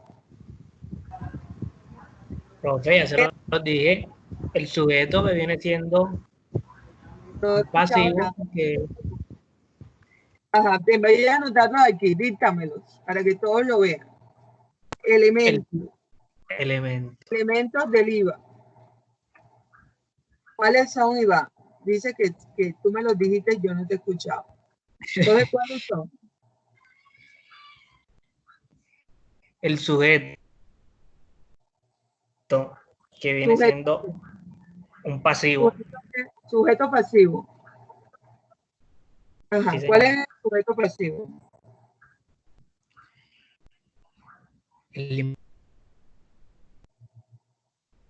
profe, ya se lo dije. El sujeto que viene siendo No he escuchado pasivo, nada. que Ajá, te voy a anotarlos aquí, díctamelos, para que todos lo vean. Elementos. Elementos del IVA. ¿Cuáles son, Iván? Dice que tú me los dijiste y yo no te he escuchado. Entonces, ¿cuáles son? el sujeto que viene siendo un pasivo. Sujeto pasivo. Ajá, Sí, ¿cuál señor. es el sujeto pasivo? El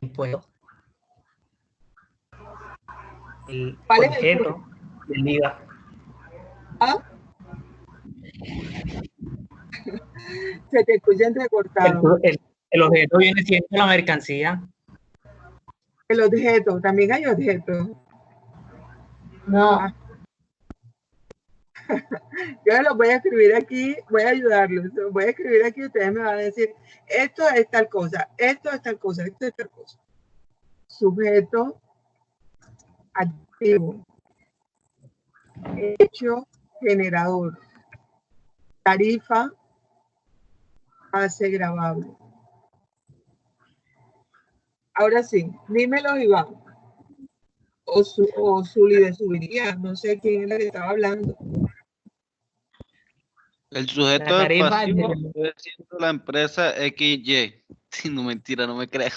impuesto. El ¿Cuál es el objeto del IVA. ¿Ah? Se te escucha entrecortado. El objeto viene siendo la mercancía. El objeto, también hay objeto. No. Ah. Yo los voy a escribir aquí, voy a ayudarlos. Los voy a escribir aquí y ustedes me van a decir, esto es tal cosa, esto es tal cosa, esto es tal cosa. Sujeto activo. Hecho generador. Tarifa base gravable. Ahora sí, dímelo, Iván. O Zuli de Subiría, no sé quién es la que estaba hablando. El sujeto La del tarifa pasivo del- debe siendo la empresa XY. Sí, no, mentira, no me creo.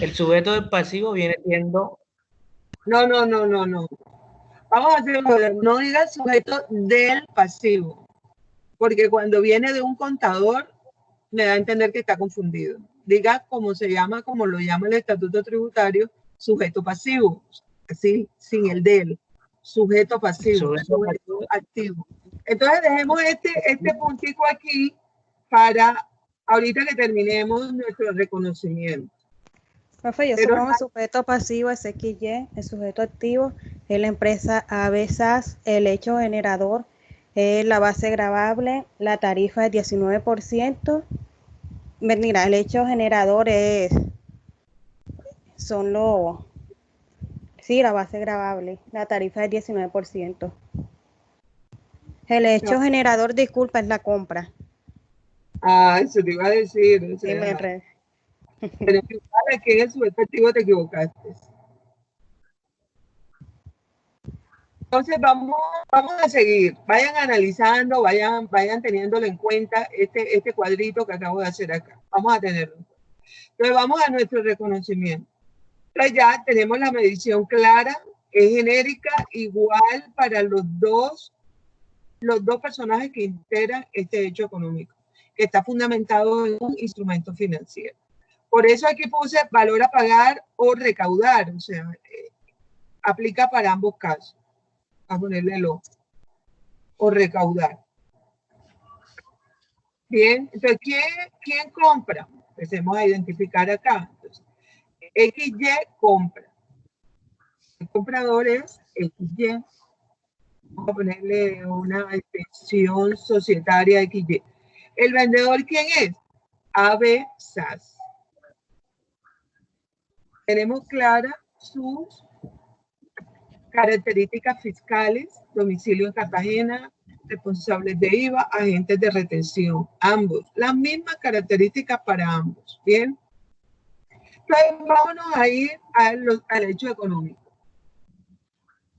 el sujeto del pasivo viene siendo No. Vamos a hacerlo, no diga sujeto del pasivo, porque cuando viene de un contador, me da a entender que está confundido. Diga como se llama, como lo llama el estatuto tributario, sujeto pasivo, así, sin el del, sujeto pasivo, sujeto activo. Entonces dejemos este puntico aquí para ahorita que terminemos nuestro reconocimiento. Profe, yo Pero supongo el sujeto pasivo es XY, el sujeto activo es la empresa ABSAS, el hecho generador es la base gravable, la tarifa es 19%. Mira, el hecho generador son los, sí, la base gravable, la tarifa es 19%. El hecho generador, disculpa, es la compra. Ah, eso te iba a decir. O sea, Sí, me enredé. pero para que es sujeto activo te equivocaste. Entonces vamos a seguir. Vayan analizando, vayan teniéndolo en cuenta este cuadrito que acabo de hacer acá. Vamos a tenerlo. Entonces vamos a nuestro reconocimiento. Entonces ya tenemos la medición clara, es genérica, igual para los dos personajes que integran este hecho económico, que está fundamentado en un instrumento financiero. Por eso aquí puse valor a pagar o recaudar, o sea, aplica para ambos casos. A ponerle el o recaudar. Bien, entonces, ¿quién compra? Empecemos a identificar acá. Entonces, XY compra. El comprador es XY. Vamos a ponerle una extensión societaria XY. ¿El vendedor quién es? AB SAS. Tenemos claras sus características fiscales, domicilio en Cartagena, responsables de IVA, agentes de retención, ambos, las mismas características para ambos, ¿bien? Entonces, vámonos a ir al hecho económico.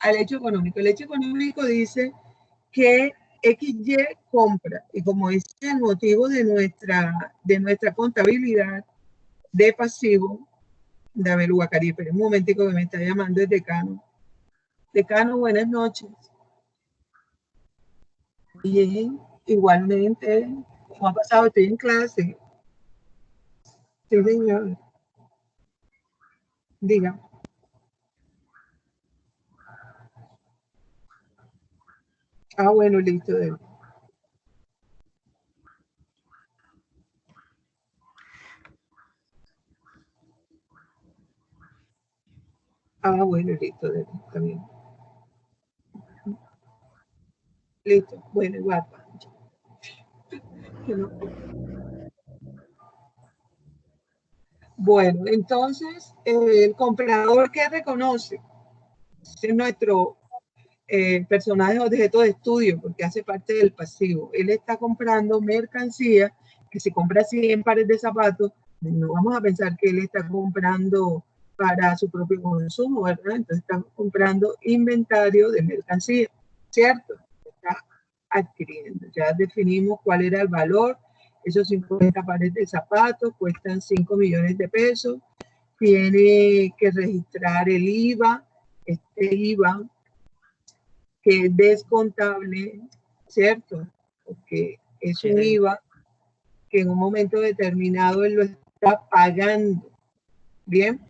Al hecho económico. El hecho económico dice que XY compra, y como es el motivo de nuestra contabilidad de pasivo, de Abeluacarí, pero un momentico que me está llamando el decano. Decano, buenas noches. Bien, igualmente, ¿cómo ha pasado? Estoy en clase. Sí, señor. Diga. Ah, bueno, listo. Ah, bueno, listo, está bien. Listo, bueno, guapa. Bueno, entonces, el comprador que reconoce es nuestro personaje objeto de estudio, porque hace parte del pasivo. Él está comprando mercancía, que si compra 100 pares de zapatos, no vamos a pensar que él está comprando para su propio consumo, ¿verdad? Entonces está comprando inventario de mercancía, ¿cierto? Está adquiriendo. Ya definimos cuál era el valor. Esos 50 pares de zapatos cuestan 5 millones de pesos. Tiene que registrar el IVA, este IVA que es descontable, ¿cierto? Porque es un IVA que en un momento determinado él lo está pagando. Bien.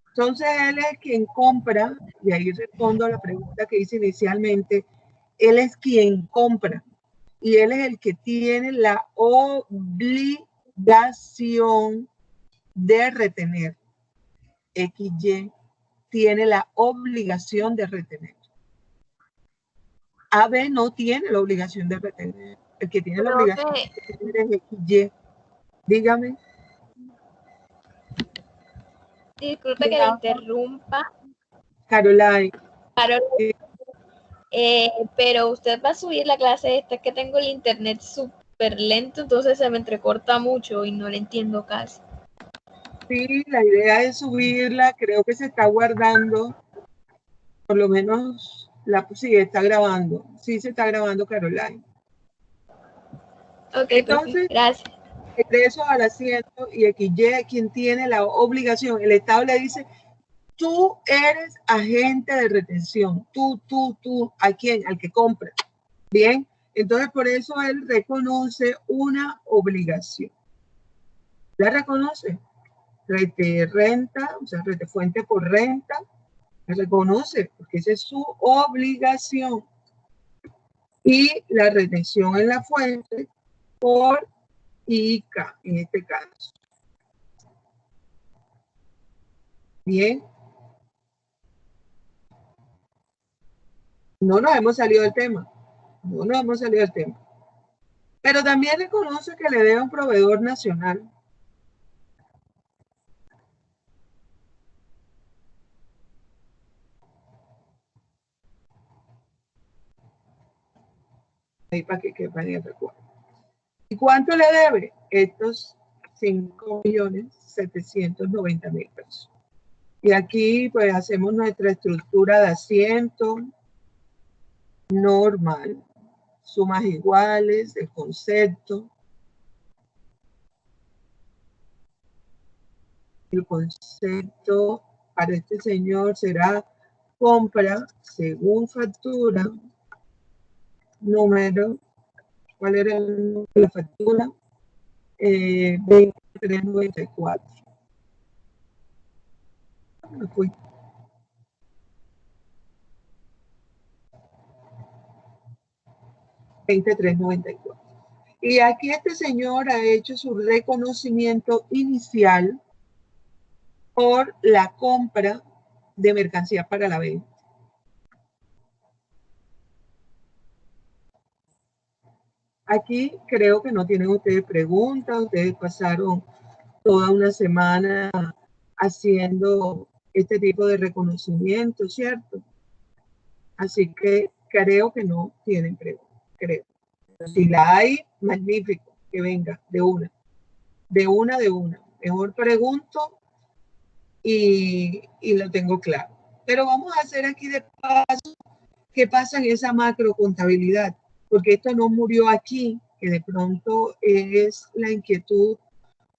Entonces él es quien compra, y ahí respondo a la pregunta que hice inicialmente, él es quien compra y él es el que tiene la obligación de retener. XY tiene la obligación de retener. AB no tiene la obligación de retener. El que tiene la obligación de retener es XY. Dígame. Disculpe que le interrumpa. Caroline. Pero usted va a subir la clase esta, es que tengo el internet súper lento, entonces se me entrecorta mucho y no le entiendo casi. Sí, la idea es subirla, creo que se está guardando, por lo menos, sí, está grabando, sí se está grabando, Caroline. Ok, entonces, gracias. Ingreso al asiento y XY quien tiene la obligación, el Estado le dice, tú eres agente de retención, tú, ¿a quién? Al que compra. Bien, entonces por eso él reconoce una obligación. ¿La reconoce? Rete renta, o sea, rete fuente por renta, la reconoce porque esa es su obligación. Y la retención en la fuente por ICA, en este caso. Bien. No nos hemos salido del tema. No nos hemos salido del tema. Pero también reconoce que le debe a un proveedor nacional. Ahí para que quepan el recuerdo. ¿Y cuánto le debe? Estos 5.790.000 pesos. Y aquí pues hacemos nuestra estructura de asiento normal. Sumas iguales, el concepto. El concepto para este señor será compra según factura, número, ¿cuál era el número de la factura? 2394. Me fui. 2394. Y aquí este señor ha hecho su reconocimiento inicial por la compra de mercancías para la venta. Aquí creo que no tienen ustedes preguntas, ustedes pasaron toda una semana haciendo este tipo de reconocimiento, ¿cierto? Así que creo que no tienen preguntas, creo. Si la hay, magnífico, que venga de una. Mejor pregunto y lo tengo claro. Pero vamos a hacer aquí de paso qué pasa en esa macro contabilidad, porque esto no murió aquí, que de pronto es la inquietud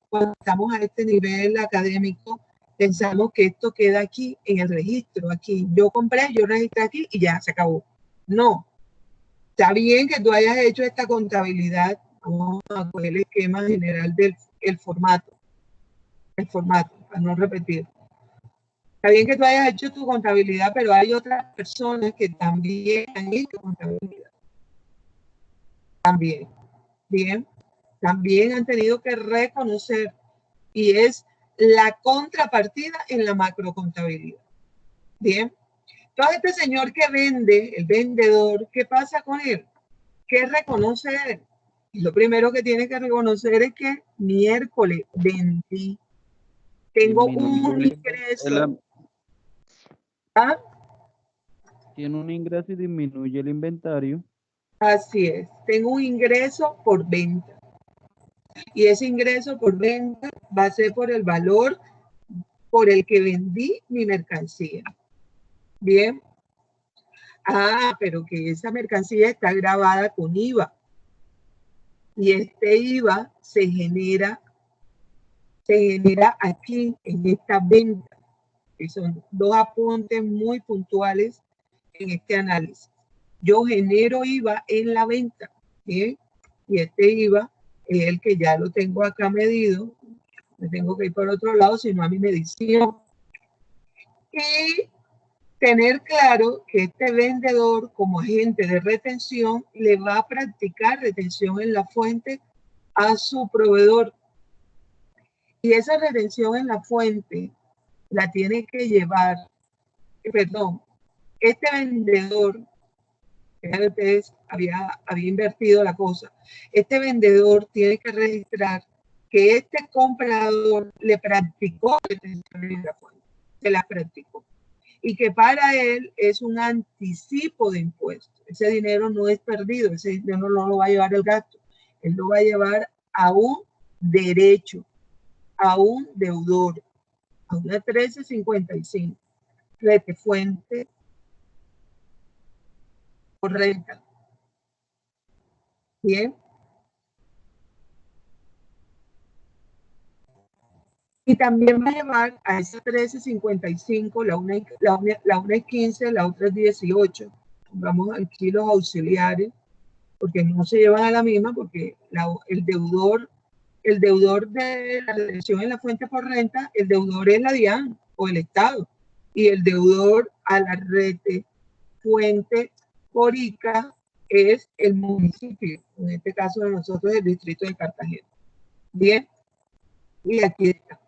cuando estamos a este nivel académico, pensamos que esto queda aquí en el registro, aquí. Yo compré, yo registré aquí y ya se acabó. No. Está bien que tú hayas hecho esta contabilidad. Vamos a coger el esquema general del formato. El formato, para no repetir. Está bien que tú hayas hecho tu contabilidad, pero hay otras personas que también han hecho contabilidad. También. Bien. También han tenido que reconocer, y es la contrapartida en la macrocontabilidad. Bien. Entonces, este señor que vende, el vendedor, ¿qué pasa con él? ¿Qué reconoce él? Y lo primero que tiene que reconocer es que miércoles vendí. Tengo un ingreso. ¿Ah? Tiene un ingreso y disminuye el inventario. Así es. Tengo un ingreso por venta. Y ese ingreso por venta va a ser por el valor por el que vendí mi mercancía. Bien. Ah, pero que esa mercancía está grabada con IVA. Y este IVA se genera aquí en esta venta. Y son dos apuntes muy puntuales en este análisis. Yo genero IVA en la venta, ¿bien? Y este IVA es el que ya lo tengo acá medido. Me tengo que ir por otro lado, sino a mi medición. Y tener claro que este vendedor, como agente de retención, le va a practicar retención en la fuente a su proveedor. Y esa retención en la fuente la tiene que llevar, perdón, este vendedor, ustedes había invertido la cosa, este vendedor tiene que registrar que este comprador le practicó retención en la fuente, se la practicó. Y que para él es un anticipo de impuestos. Ese dinero no es perdido, ese dinero no lo va a llevar el gasto, él lo va a llevar a un derecho, a un deudor, a una 1355, fuente por renta. Bien. Y también va a llevar a esa 1355, la una es 15, la otra es 18. Vamos aquí los auxiliares, porque no se llevan a la misma, porque el deudor de la retención en la fuente por renta, el deudor es la DIAN o el Estado, y el deudor a la rete fuente por ICA es el municipio, en este caso de nosotros el distrito de Cartagena. Bien, y aquí está.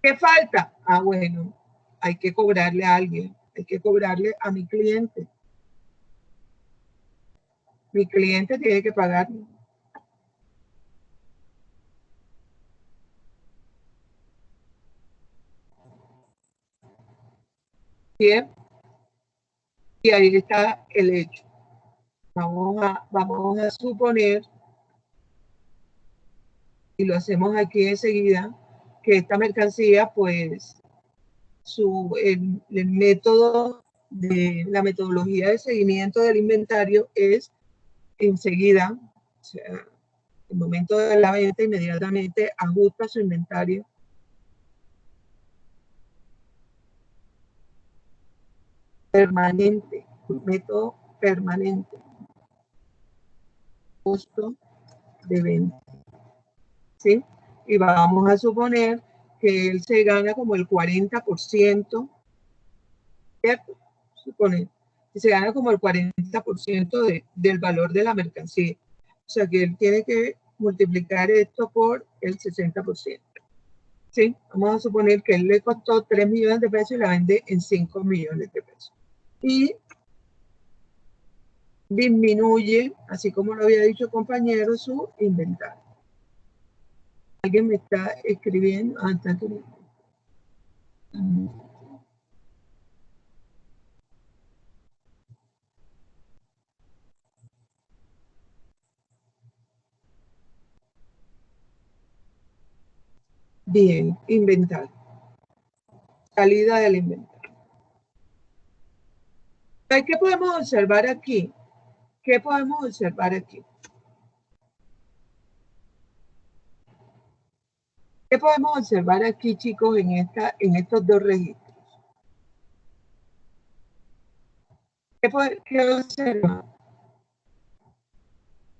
¿Qué falta? Ah, bueno, hay que cobrarle a alguien, hay que cobrarle a mi cliente. Mi cliente tiene que pagarme. Bien, y ahí está el hecho. Vamos a suponer, y lo hacemos aquí enseguida, que esta mercancía, pues, el método de la metodología de seguimiento del inventario es enseguida, o sea, el momento de la venta, inmediatamente ajusta su inventario. permanente, un método permanente. Costo de venta. ¿Sí? Y vamos a suponer que él se gana como el 40%, ¿cierto? Suponer que se gana como el 40% del valor de la mercancía. O sea que él tiene que multiplicar esto por el 60%. ¿Sí? Vamos a suponer que él le costó 3 millones de pesos y la vende en 5 millones de pesos. Y disminuye, así como lo había dicho el compañero, su inventario. Alguien me está escribiendo. Está escribiendo. Bien, inventario. Salida del inventario. ¿Qué podemos observar aquí? ¿Qué podemos observar aquí? ¿Qué podemos observar aquí, chicos, en estos dos registros? ¿Qué observan?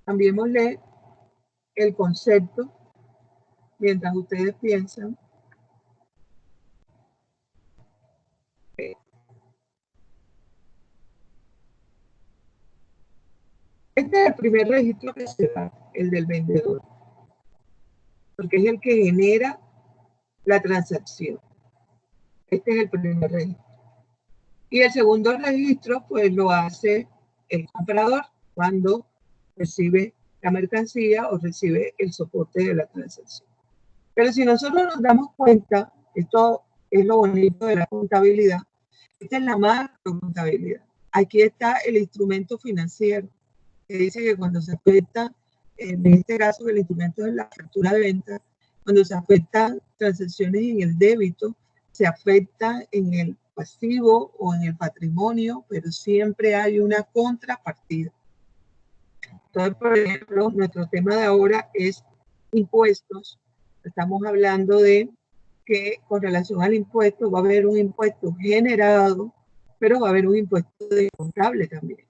Cambiémosle el concepto mientras ustedes piensan. Este es el primer registro que se da, el del vendedor, porque es el que genera la transacción. Este es el primer registro. Y el segundo registro, pues lo hace el comprador cuando recibe la mercancía o recibe el soporte de la transacción. Pero si nosotros nos damos cuenta, esto es lo bonito de la contabilidad, esta es la macrocontabilidad. Aquí está el instrumento financiero, que dice que cuando se afecta, en este caso el instrumento es la factura de venta, cuando se afectan transacciones en el débito, se afecta en el pasivo o en el patrimonio, pero siempre hay una contrapartida. Entonces, por ejemplo, nuestro tema de ahora es impuestos. Estamos hablando de que con relación al impuesto va a haber un impuesto generado, pero va a haber un impuesto contable también.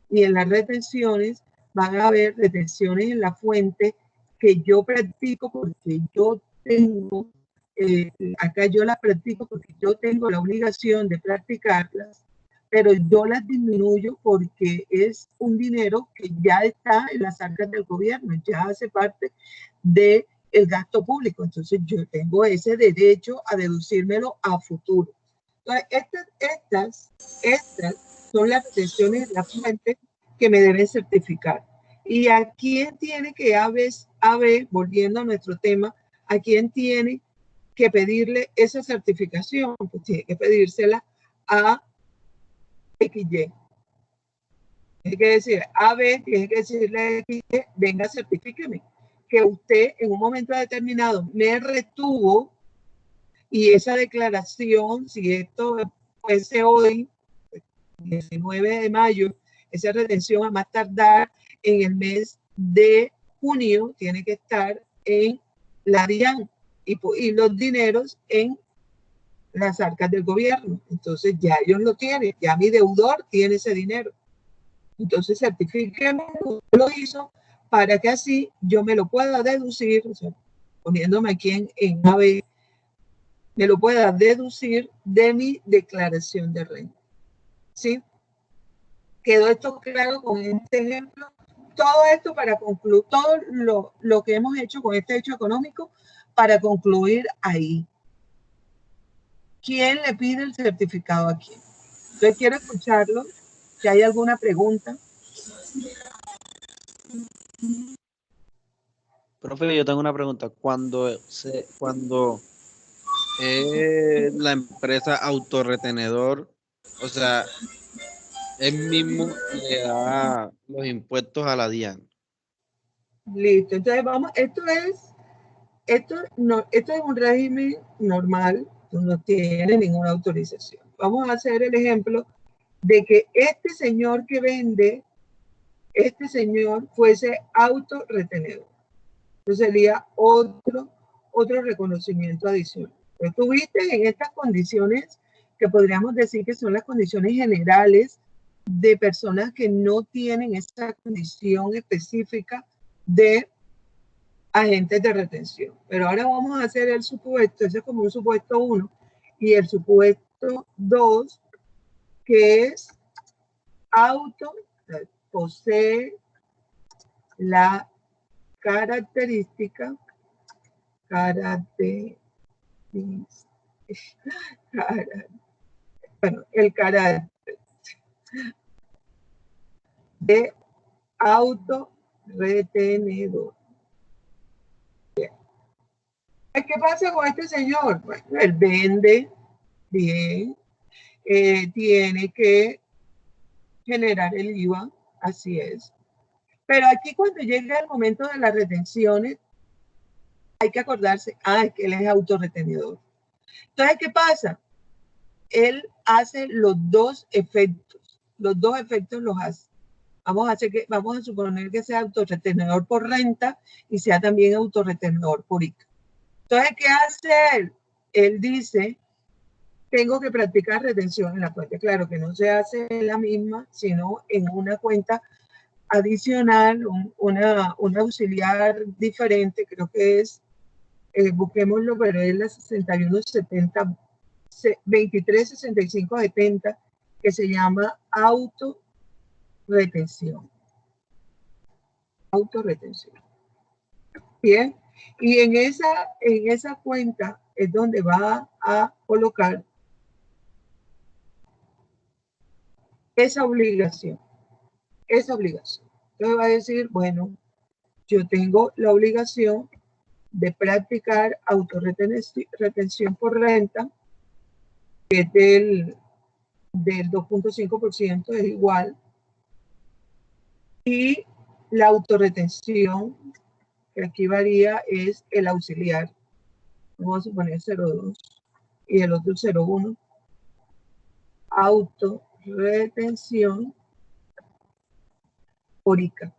Y en las retenciones van a haber retenciones en la fuente que yo practico porque yo tengo, acá yo las practico porque yo tengo la obligación de practicarlas, pero yo las disminuyo porque es un dinero que ya está en las arcas del gobierno, ya hace parte del gasto público. Entonces yo tengo ese derecho a deducírmelo a futuro. Entonces, estas son las retenciones de la fuente que me deben certificar. ¿Y a quién tiene que volviendo a nuestro tema, a quién tiene que pedirle esa certificación? Pues tiene que pedírsela a XY. Tiene que decir AB, tiene que decirle a XY, venga, certifíqueme que usted en un momento determinado me retuvo y esa declaración, si esto fuese hoy, 19 de mayo, esa retención a más tardar en el mes de junio tiene que estar en la DIAN y los dineros en las arcas del gobierno. Entonces ya ellos lo tienen, ya mi deudor tiene ese dinero. Entonces certifíqueme que lo hizo para que así yo me lo pueda deducir, o sea, poniéndome aquí en AB, me lo pueda deducir de mi declaración de renta. ¿Sí? ¿Quedó esto claro con este ejemplo? Todo esto para concluir, todo lo que hemos hecho con este hecho económico para concluir ahí. ¿Quién le pide el certificado a quién? Entonces quiero escucharlo. Si hay alguna pregunta. Profe, yo tengo una pregunta. Cuando la empresa autorretenedor, o sea, él mismo le da los impuestos a la DIAN. Listo. Entonces vamos, esto es un régimen normal, no tiene ninguna autorización. Vamos a hacer el ejemplo de que este señor que vende, este señor fuese autorretenedor. Entonces sería otro reconocimiento adicional. Pero tú viste en estas condiciones que podríamos decir que son las condiciones generales de personas que no tienen esa condición específica de agentes de retención. Pero ahora vamos a hacer el supuesto, ese es como un supuesto 1, y el supuesto 2, que es posee la característica el carácter de autorretenedor. ¿Qué pasa con este señor? Bueno, él vende bien, tiene que generar el IVA, así es. Pero aquí cuando llega el momento de las retenciones, hay que acordarse, que él es autorretenedor. Entonces, ¿qué pasa? Él hace los dos efectos los hace. Vamos a suponer que sea autorretenedor por renta y sea también autorretenedor por ICA. Entonces, ¿qué hace él? Él dice, tengo que practicar retención en la cuenta. Claro que no se hace en la misma, sino en una cuenta adicional, una auxiliar diferente, creo que es, busquémoslo, pero es la 6170, 236570, que se llama autorretención. Bien, y en esa cuenta es donde va a colocar esa obligación. Entonces va a decir, bueno, yo tengo la obligación de practicar autorretención por renta, que es del 2.5%, es igual. Y la autorretención, que aquí varía, es el auxiliar. Vamos a suponer 0.2 y el otro 0.1. Autorretención por ICA.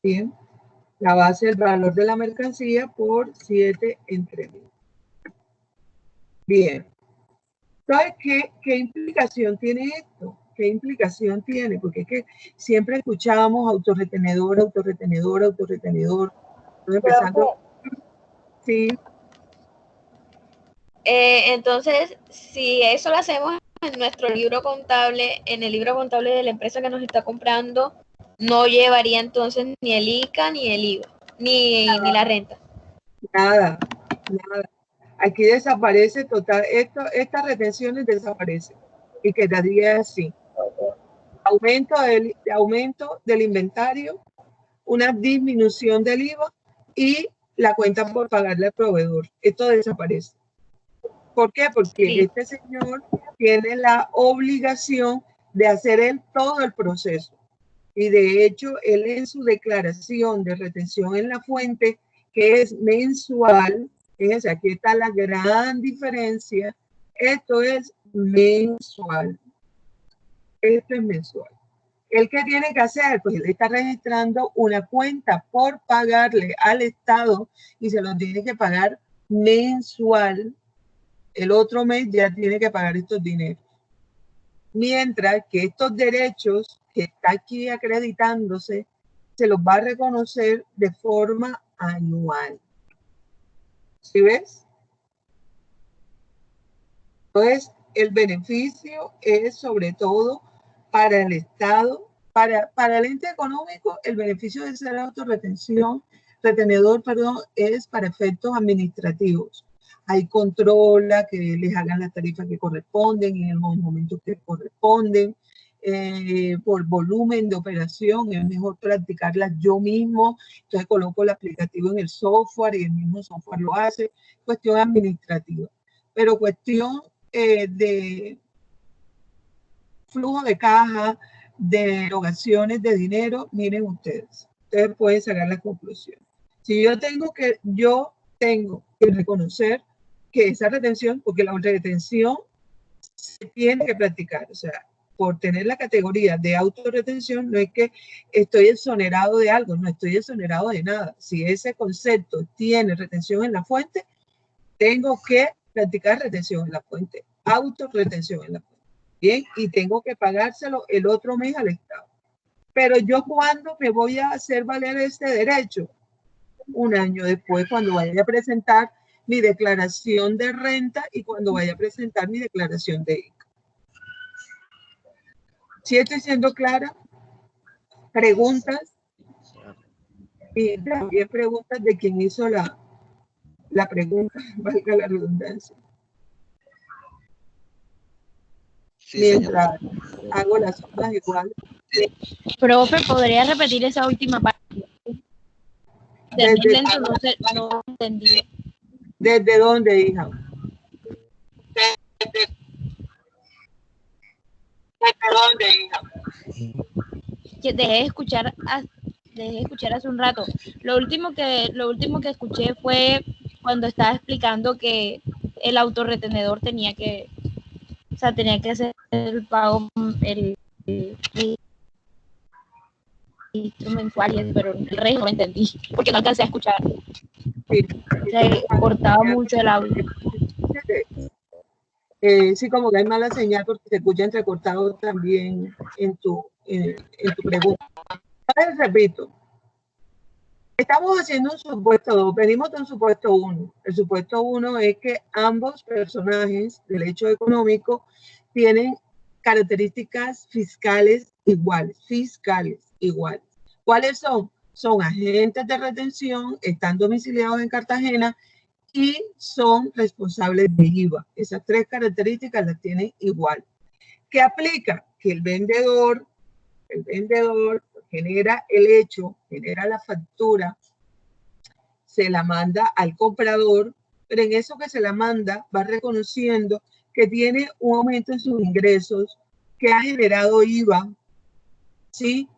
Bien. La base del valor de la mercancía por 7 entre 1000. Bien. Entonces, ¿qué implicación tiene esto? ¿Qué implicación tiene? Porque es que siempre escuchamos autorretenedor. Entonces, empezando. Sí. Entonces, si eso lo hacemos en nuestro libro contable, en el libro contable de la empresa que nos está comprando, no llevaría entonces ni el ICA ni el IVA, ni la renta. Nada. Aquí desaparece total, estas retenciones desaparecen y quedaría así. Aumento del inventario, una disminución del IVA y la cuenta por pagarle al proveedor. Esto desaparece. ¿Por qué? Porque este señor tiene la obligación de hacer todo el proceso. Y de hecho, él en su declaración de retención en la fuente, que es mensual, fíjense, aquí está la gran diferencia. Esto es mensual. Esto es mensual. ¿El qué tiene que hacer? Pues él está registrando una cuenta por pagarle al Estado y se lo tiene que pagar mensual. El otro mes ya tiene que pagar estos dineros. Mientras que estos derechos que está aquí acreditándose, se los va a reconocer de forma anual. ¿Sí ves? Entonces, el beneficio es sobre todo para el Estado, para el ente económico, el beneficio de ser retenedor, es para efectos administrativos. Ahí controla que les hagan las tarifas que corresponden en el momento que corresponden. Por volumen de operación es mejor practicarlas yo mismo. Entonces coloco el aplicativo en el software y el mismo software lo hace. Cuestión administrativa. Pero cuestión de flujo de caja, de erogaciones de dinero, miren ustedes pueden sacar la conclusión. Si yo tengo que reconocer que esa retención, porque la retención se tiene que practicar, o sea, por tener la categoría de autorretención, no es que estoy exonerado de algo, no estoy exonerado de nada. Si ese concepto tiene retención en la fuente, tengo que practicar retención en la fuente, autorretención en la fuente. Bien, y tengo que pagárselo el otro mes al Estado. Pero yo, ¿cuándo me voy a hacer valer este derecho? Un año después, cuando vaya a presentar mi declaración de renta y cuando vaya a presentar mi declaración de ICA. ¿Sí estoy siendo clara? Preguntas. Y también preguntas de quien hizo la pregunta, valga la redundancia. Sí, Mientras señora. hago las otras igual. Profe, ¿podría repetir esa última parte? Desde, Lento, no entendí. ¿desde dónde, hija? ¿Desde dónde, hija? Que dejé de escuchar hace un rato. Lo último que escuché fue cuando estaba explicando que el autorretenedor tenía que hacer el pago, el mensual, pero el resto no lo entendí, porque no alcancé a escuchar. Sí, Se cortaba mucho el audio. Sí, como que hay mala señal porque se escucha entrecortado también en tu pregunta. Les repito, estamos haciendo un supuesto 2, venimos de un supuesto 1. El supuesto 1 es que ambos personajes del hecho económico tienen características fiscales iguales, ¿Cuáles son? Son agentes de retención, están domiciliados en Cartagena y son responsables de IVA. Esas tres características las tienen igual. ¿Qué aplica? Que el vendedor genera el hecho, genera la factura, se la manda al comprador, pero en eso que se la manda va reconociendo que tiene un aumento en sus ingresos, que ha generado IVA, ¿sí?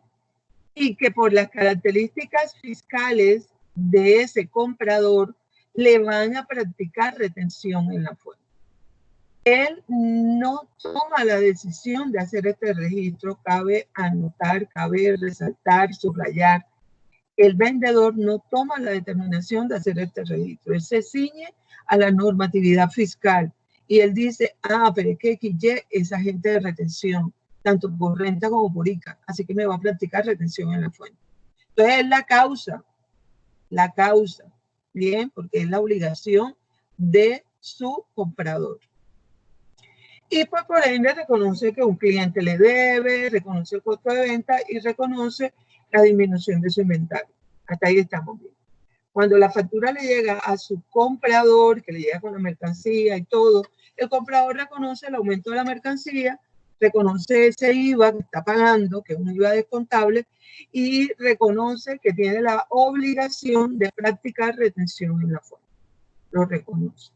Y que por las características fiscales de ese comprador le van a practicar retención en la fuente. Él no toma la decisión de hacer este registro, cabe anotar, cabe resaltar, subrayar. El vendedor no toma la determinación de hacer este registro. Él se ciñe a la normatividad fiscal y él dice, pero es que XY es agente de retención, tanto por renta como por ICA, así que me va a practicar retención en la fuente. Entonces es la causa, bien, porque es la obligación de su comprador. Y pues por ende reconoce que un cliente le debe, reconoce el costo de venta y reconoce la disminución de su inventario. Hasta ahí estamos bien. Cuando la factura le llega a su comprador, que le llega con la mercancía y todo, el comprador reconoce el aumento de la mercancía, reconoce ese IVA que está pagando, que es un IVA descontable, y reconoce que tiene la obligación de practicar retención en la fuente. Lo reconoce.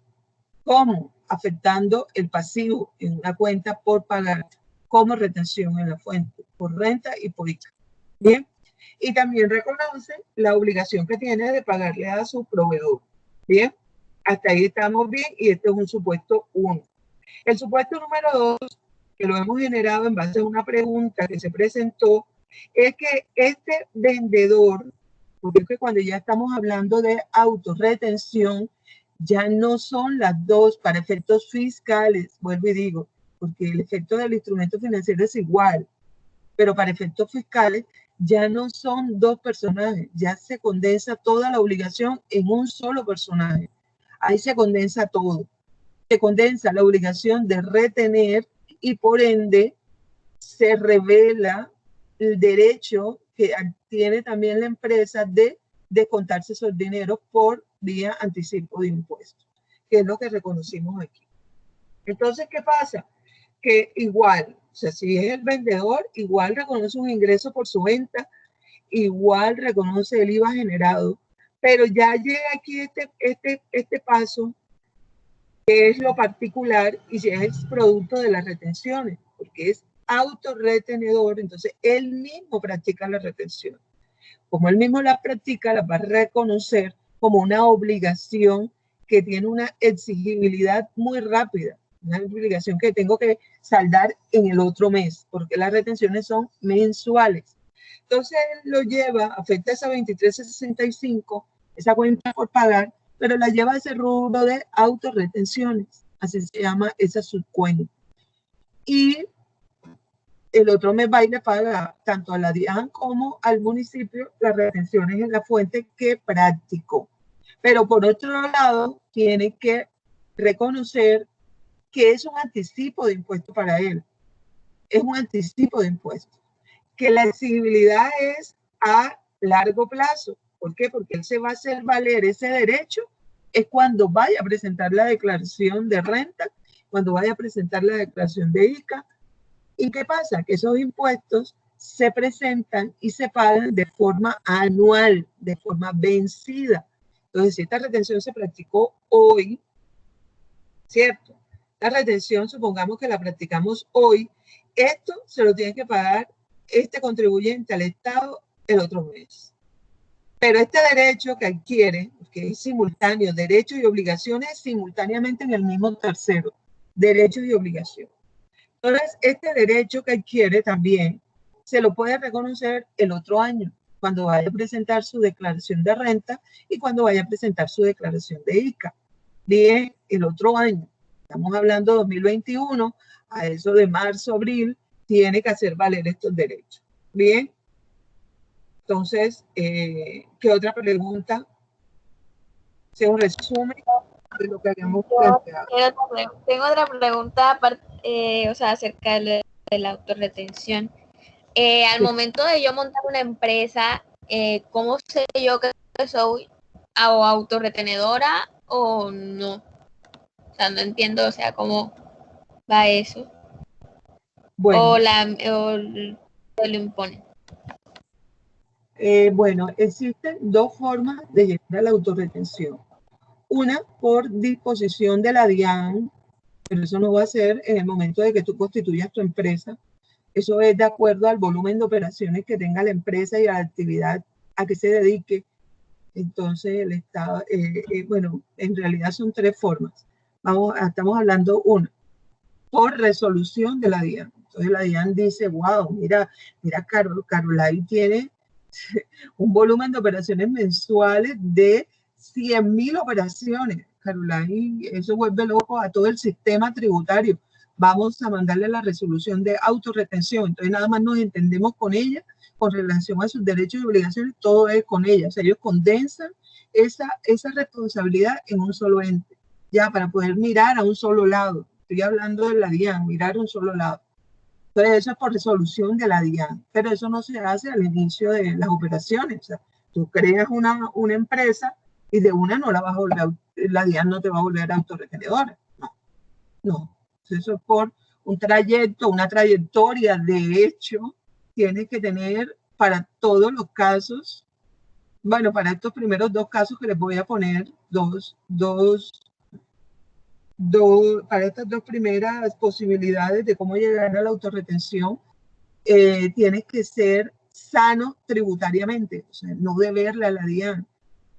¿Cómo? Afectando el pasivo en una cuenta por pagar como retención en la fuente, por renta y por ICA. Bien. Y también reconoce la obligación que tiene de pagarle a su proveedor. Bien. Hasta ahí estamos bien y este es un supuesto 1. El supuesto número 2, que lo hemos generado en base a una pregunta que se presentó, es que este vendedor, porque es que cuando ya estamos hablando de autorretención, ya no son las dos para efectos fiscales, vuelvo y digo, porque el efecto del instrumento financiero es igual, pero para efectos fiscales ya no son dos personajes, ya se condensa toda la obligación en un solo personaje. Ahí se condensa todo. Se condensa la obligación de retener y por ende se revela el derecho que tiene también la empresa de descontarse esos dineros por vía anticipo de impuestos, que es lo que reconocimos aquí. Entonces, ¿qué pasa? Que igual, o sea, si es el vendedor, igual reconoce un ingreso por su venta, igual reconoce el IVA generado, pero ya llega aquí este paso, que es lo particular y si es producto de las retenciones, porque es autorretenedor, entonces él mismo practica la retención. Como él mismo la practica, la va a reconocer como una obligación que tiene una exigibilidad muy rápida, una obligación que tengo que saldar en el otro mes, porque las retenciones son mensuales. Entonces él lo lleva, afecta esa 2365, esa cuenta por pagar, pero la lleva a ese rubro de autorretenciones, así se llama esa subcuenta. Y el otro mes va y le paga tanto a la DIAN como al municipio las retenciones en la fuente que practicó. Pero por otro lado, tiene que reconocer que es un anticipo de impuesto para él. Es un anticipo de impuesto. Que la exigibilidad es a largo plazo. ¿Por qué? Porque él se va a hacer valer ese derecho es cuando vaya a presentar la declaración de renta, cuando vaya a presentar la declaración de ICA. ¿Y qué pasa? Que esos impuestos se presentan y se pagan de forma anual, de forma vencida. Entonces, si esta retención se practicó hoy, ¿cierto? La retención, supongamos que la practicamos hoy, esto se lo tiene que pagar este contribuyente al Estado el otro mes. Pero este derecho que adquiere, que es simultáneo, derechos y obligaciones simultáneamente en el mismo tercero, derechos y obligaciones. Entonces, este derecho que adquiere también se lo puede reconocer el otro año, cuando vaya a presentar su declaración de renta y cuando vaya a presentar su declaración de ICA. Bien, el otro año, estamos hablando de 2021, a eso de marzo, abril, tiene que hacer valer estos derechos. Bien. Entonces, ¿qué otra pregunta? ¿Se un resumen de lo que habíamos planteado? Tengo otra pregunta o sea, acerca de la autorretención. Al momento de yo montar una empresa, ¿cómo sé yo que soy autorretenedora o no? O sea, no entiendo, o sea, cómo va eso. Bueno, o lo imponen. Bueno, existen dos formas de llegar a la autorretención. Una por disposición de la DIAN, pero eso no va a ser en el momento de que tú constituyas tu empresa. Eso es de acuerdo al volumen de operaciones que tenga la empresa y a la actividad a que se dedique. Entonces, el Estado, bueno, en realidad son tres formas. Estamos hablando una, por resolución de la DIAN. Entonces, la DIAN dice, wow, mira, Carolai tiene un volumen de operaciones mensuales de 100.000 operaciones. Carolai, eso vuelve loco a todo el sistema tributario. Vamos a mandarle la resolución de autorretención. Entonces, nada más nos entendemos con ella, con relación a sus derechos y obligaciones, todo es con ella. O sea, ellos condensan esa responsabilidad en un solo ente, ya para poder mirar a un solo lado. Estoy hablando de la DIAN, mirar a un solo lado. Entonces, eso es por resolución de la DIAN, pero eso no se hace al inicio de las operaciones. O sea, tú creas una empresa y de una no la vas a volver, la DIAN no te va a volver autorretenedora. No. Eso es por un trayecto, una trayectoria de hecho, tienes que tener para todos los casos. Bueno, para estos primeros dos casos que les voy a poner, para estas dos primeras posibilidades de cómo llegar a la autorretención, tienes que ser sano tributariamente, o sea, no deberle a la DIAN,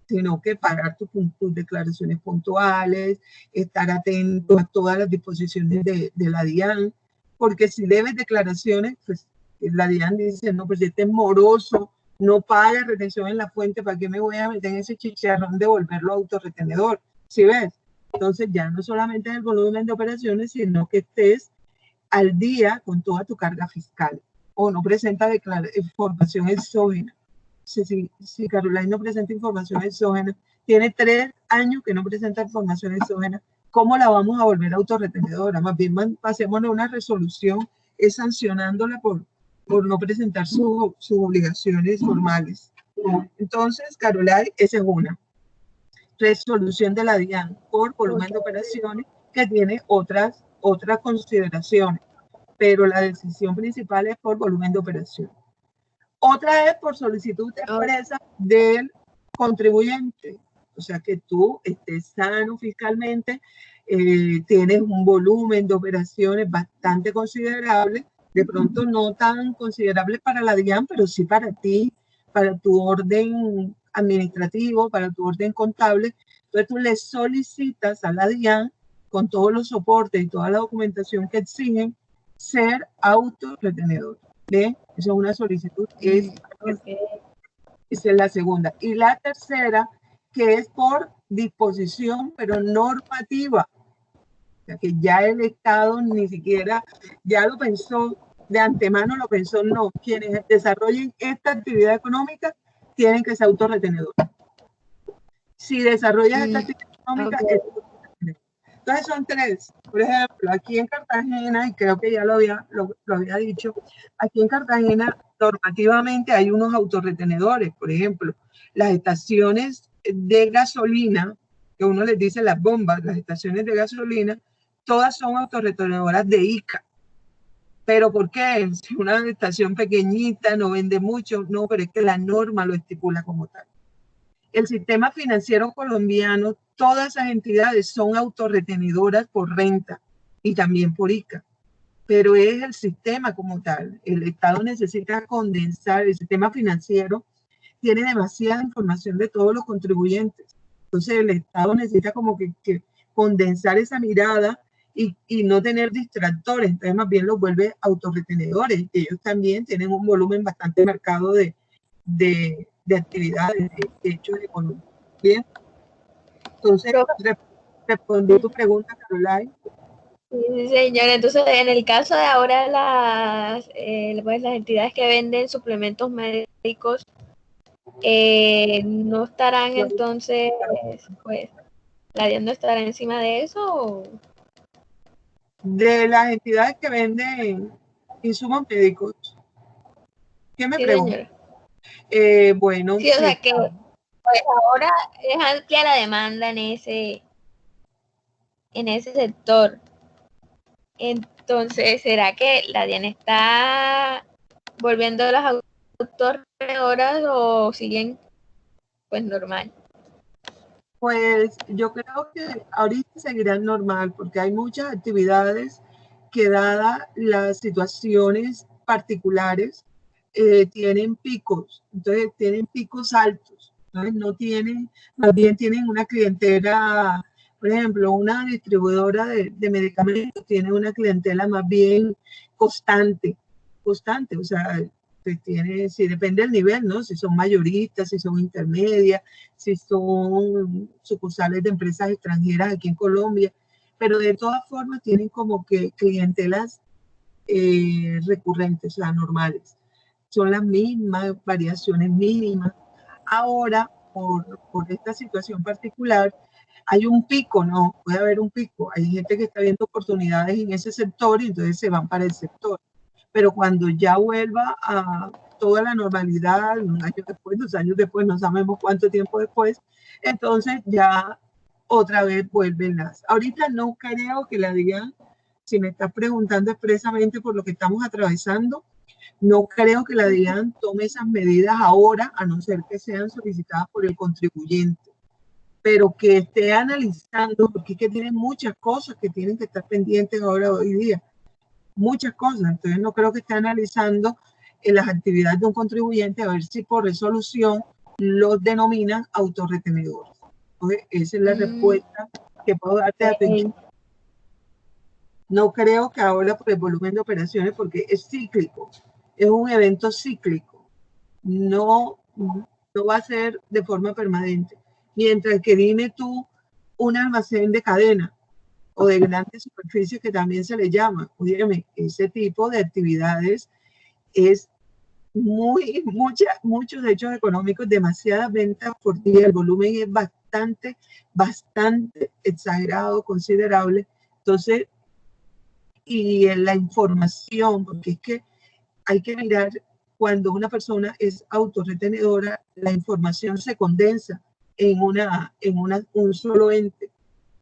sino que pagar tus declaraciones puntuales, estar atento a todas las disposiciones de la DIAN, porque si debes declaraciones, pues la DIAN dice, no, pues este es moroso, no paga retención en la fuente, ¿para qué me voy a meter en ese chicharrón de volverlo autorretenedor? ¿Sí ves? Entonces ya no solamente es el volumen de operaciones, sino que estés al día con toda tu carga fiscal o no presenta información exógena. Si Carolai no presenta información exógena, tiene 3 años que no presenta información exógena, ¿cómo la vamos a volver autorretenedora? Más bien pasémosle una resolución sancionándola por no presentar sus obligaciones formales. Entonces, Carolai, esa es una. Resolución de la DIAN por volumen de operaciones que tiene otras consideraciones, pero la decisión principal es por volumen de operación. Otra es por solicitud de empresa del contribuyente, o sea que tú estés sano fiscalmente, tienes un volumen de operaciones bastante considerable, de pronto no tan considerable para la DIAN, pero sí para ti, para tu orden administrativo, para tu orden contable. Entonces tú le solicitas a la DIAN, con todos los soportes y toda la documentación que exigen, ser autorretenedor. ¿Bien? Esa es una solicitud. Esa es la segunda. Y la tercera, que es por disposición, pero normativa. O sea, que ya el Estado ni siquiera ya lo pensó, de antemano lo pensó, no, quienes desarrollen esta actividad económica tienen que ser autorretenedores. Si desarrollas esta actividad económica, Okay. entonces son tres. Por ejemplo, aquí en Cartagena, y creo que ya lo había dicho, aquí en Cartagena normativamente hay unos autorretenedores. Por ejemplo, las estaciones de gasolina, que uno les dice las bombas, las estaciones de gasolina, todas son autorretenedoras de ICA. ¿Pero por qué? Si una estación pequeñita no vende mucho, no, pero es que la norma lo estipula como tal. El sistema financiero colombiano, todas esas entidades son autorretenedoras por renta y también por ICA, pero es el sistema como tal. El Estado necesita condensar, el sistema financiero tiene demasiada información de todos los contribuyentes, entonces el Estado necesita como que condensar esa mirada y no tener distractores, entonces más bien los vuelve autorretenedores. Ellos también tienen un volumen bastante marcado de actividades, de hechos económicos. Bien, entonces respondí tu pregunta, Caroline. Sí, señora. Entonces, en el caso de ahora, pues, las entidades que venden suplementos médicos no estarán entonces, pues, la DIAN no estará encima de eso. ¿O? De las entidades que venden insumos médicos, ¿qué me pregunta? Bueno, sí, o sea que pues, ahora es amplia la demanda en ese sector. Entonces, ¿será que la DIAN está volviendo las autorretenedoras o siguen pues normal? Pues yo creo que ahorita seguirán normal porque hay muchas actividades que dadas las situaciones particulares tienen picos, entonces tienen picos altos, entonces no tienen, más bien tienen una clientela, por ejemplo, una distribuidora de medicamentos tiene una clientela más bien constante, o sea, pues tiene, si depende del nivel, ¿no? Si son mayoristas, si son intermedias, si son sucursales de empresas extranjeras aquí en Colombia, pero de todas formas tienen como que clientelas recurrentes, o sea, normales. Son las mismas variaciones mínimas. Ahora, por esta situación particular, hay un pico, ¿no? Puede haber un pico. Hay gente que está viendo oportunidades en ese sector y entonces se van para el sector. Pero cuando ya vuelva a toda la normalidad, un año después, 2 años después, no sabemos cuánto tiempo después, entonces ya otra vez vuelven las. Ahorita no creo que la DIAN, si me estás preguntando expresamente por lo que estamos atravesando, no creo que la DIAN tome esas medidas ahora, a no ser que sean solicitadas por el contribuyente, pero que esté analizando, porque es que tienen muchas cosas que tienen que estar pendientes ahora hoy día, muchas cosas, entonces no creo que esté analizando las actividades de un contribuyente a ver si por resolución los denominan autorretenedores. Entonces, esa es la respuesta que puedo darte a tu. No creo que ahora por el volumen de operaciones, porque es cíclico, es un evento cíclico, no va a ser de forma permanente. Mientras que dime tú un almacén de cadena o de grandes superficies que también se le llama, óyeme, ese tipo de actividades es muchos hechos económicos, demasiadas ventas por día, el volumen es bastante exagerado, considerable. Entonces, y en la información, porque es que hay que mirar cuando una persona es autorretenedora, la información se condensa en un solo ente.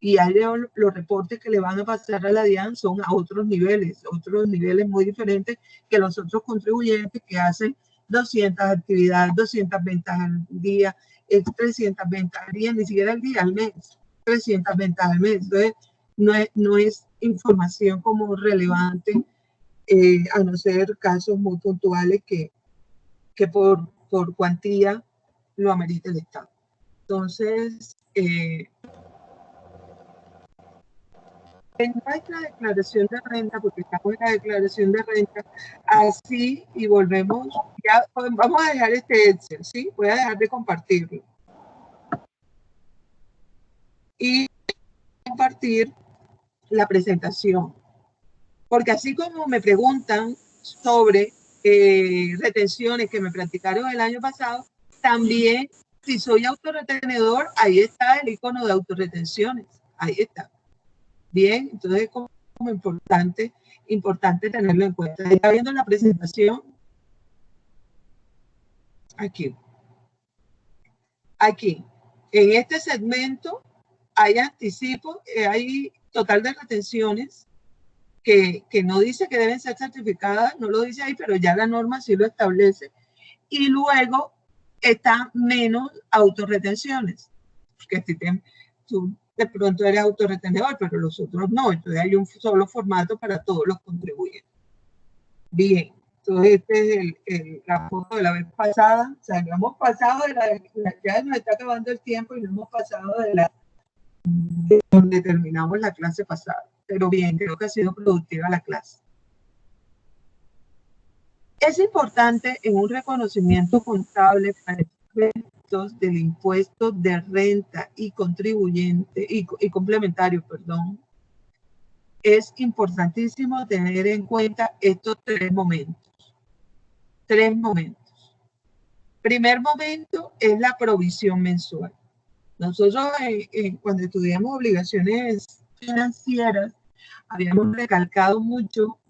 Y hay los reportes que le van a pasar a la DIAN son a otros niveles muy diferentes que los otros contribuyentes que hacen 200 actividades, 200 ventas al día, 300 ventas al día, ni siquiera al día, al mes, 300 ventas al mes. Entonces, no es información como relevante, a no ser casos muy puntuales que por cuantía lo amerita el Estado. Entonces, en nuestra declaración de renta, porque estamos en la declaración de renta, así y volvemos, ya vamos a dejar este Excel, ¿sí? Voy a dejar de compartirlo. y compartir la presentación. Porque así como me preguntan sobre retenciones que me practicaron el año pasado, también si soy autorretenedor, ahí está el icono de autorretenciones, ahí está. Bien, entonces es como importante tenerlo en cuenta. Está viendo la presentación. Aquí. En este segmento hay anticipo, hay total de retenciones que no dice que deben ser certificadas, no lo dice ahí, pero ya la norma sí lo establece. Y luego está menos autorretenciones, porque tú de pronto eres autorretenedor, pero los otros no. Entonces hay un solo formato para todos los contribuyentes. Bien, entonces este es la foto de la vez pasada. O sea, no hemos pasado ya nos está acabando el tiempo y no hemos pasado de donde terminamos la clase pasada. Pero bien, creo que ha sido productiva la clase. Es importante en un reconocimiento contable para efectos del impuesto de renta y contribuyente y complementario, perdón. Es importantísimo tener en cuenta estos tres momentos. Primer momento es la provisión mensual. Nosotros cuando estudiamos obligaciones financieras, habíamos recalcado mucho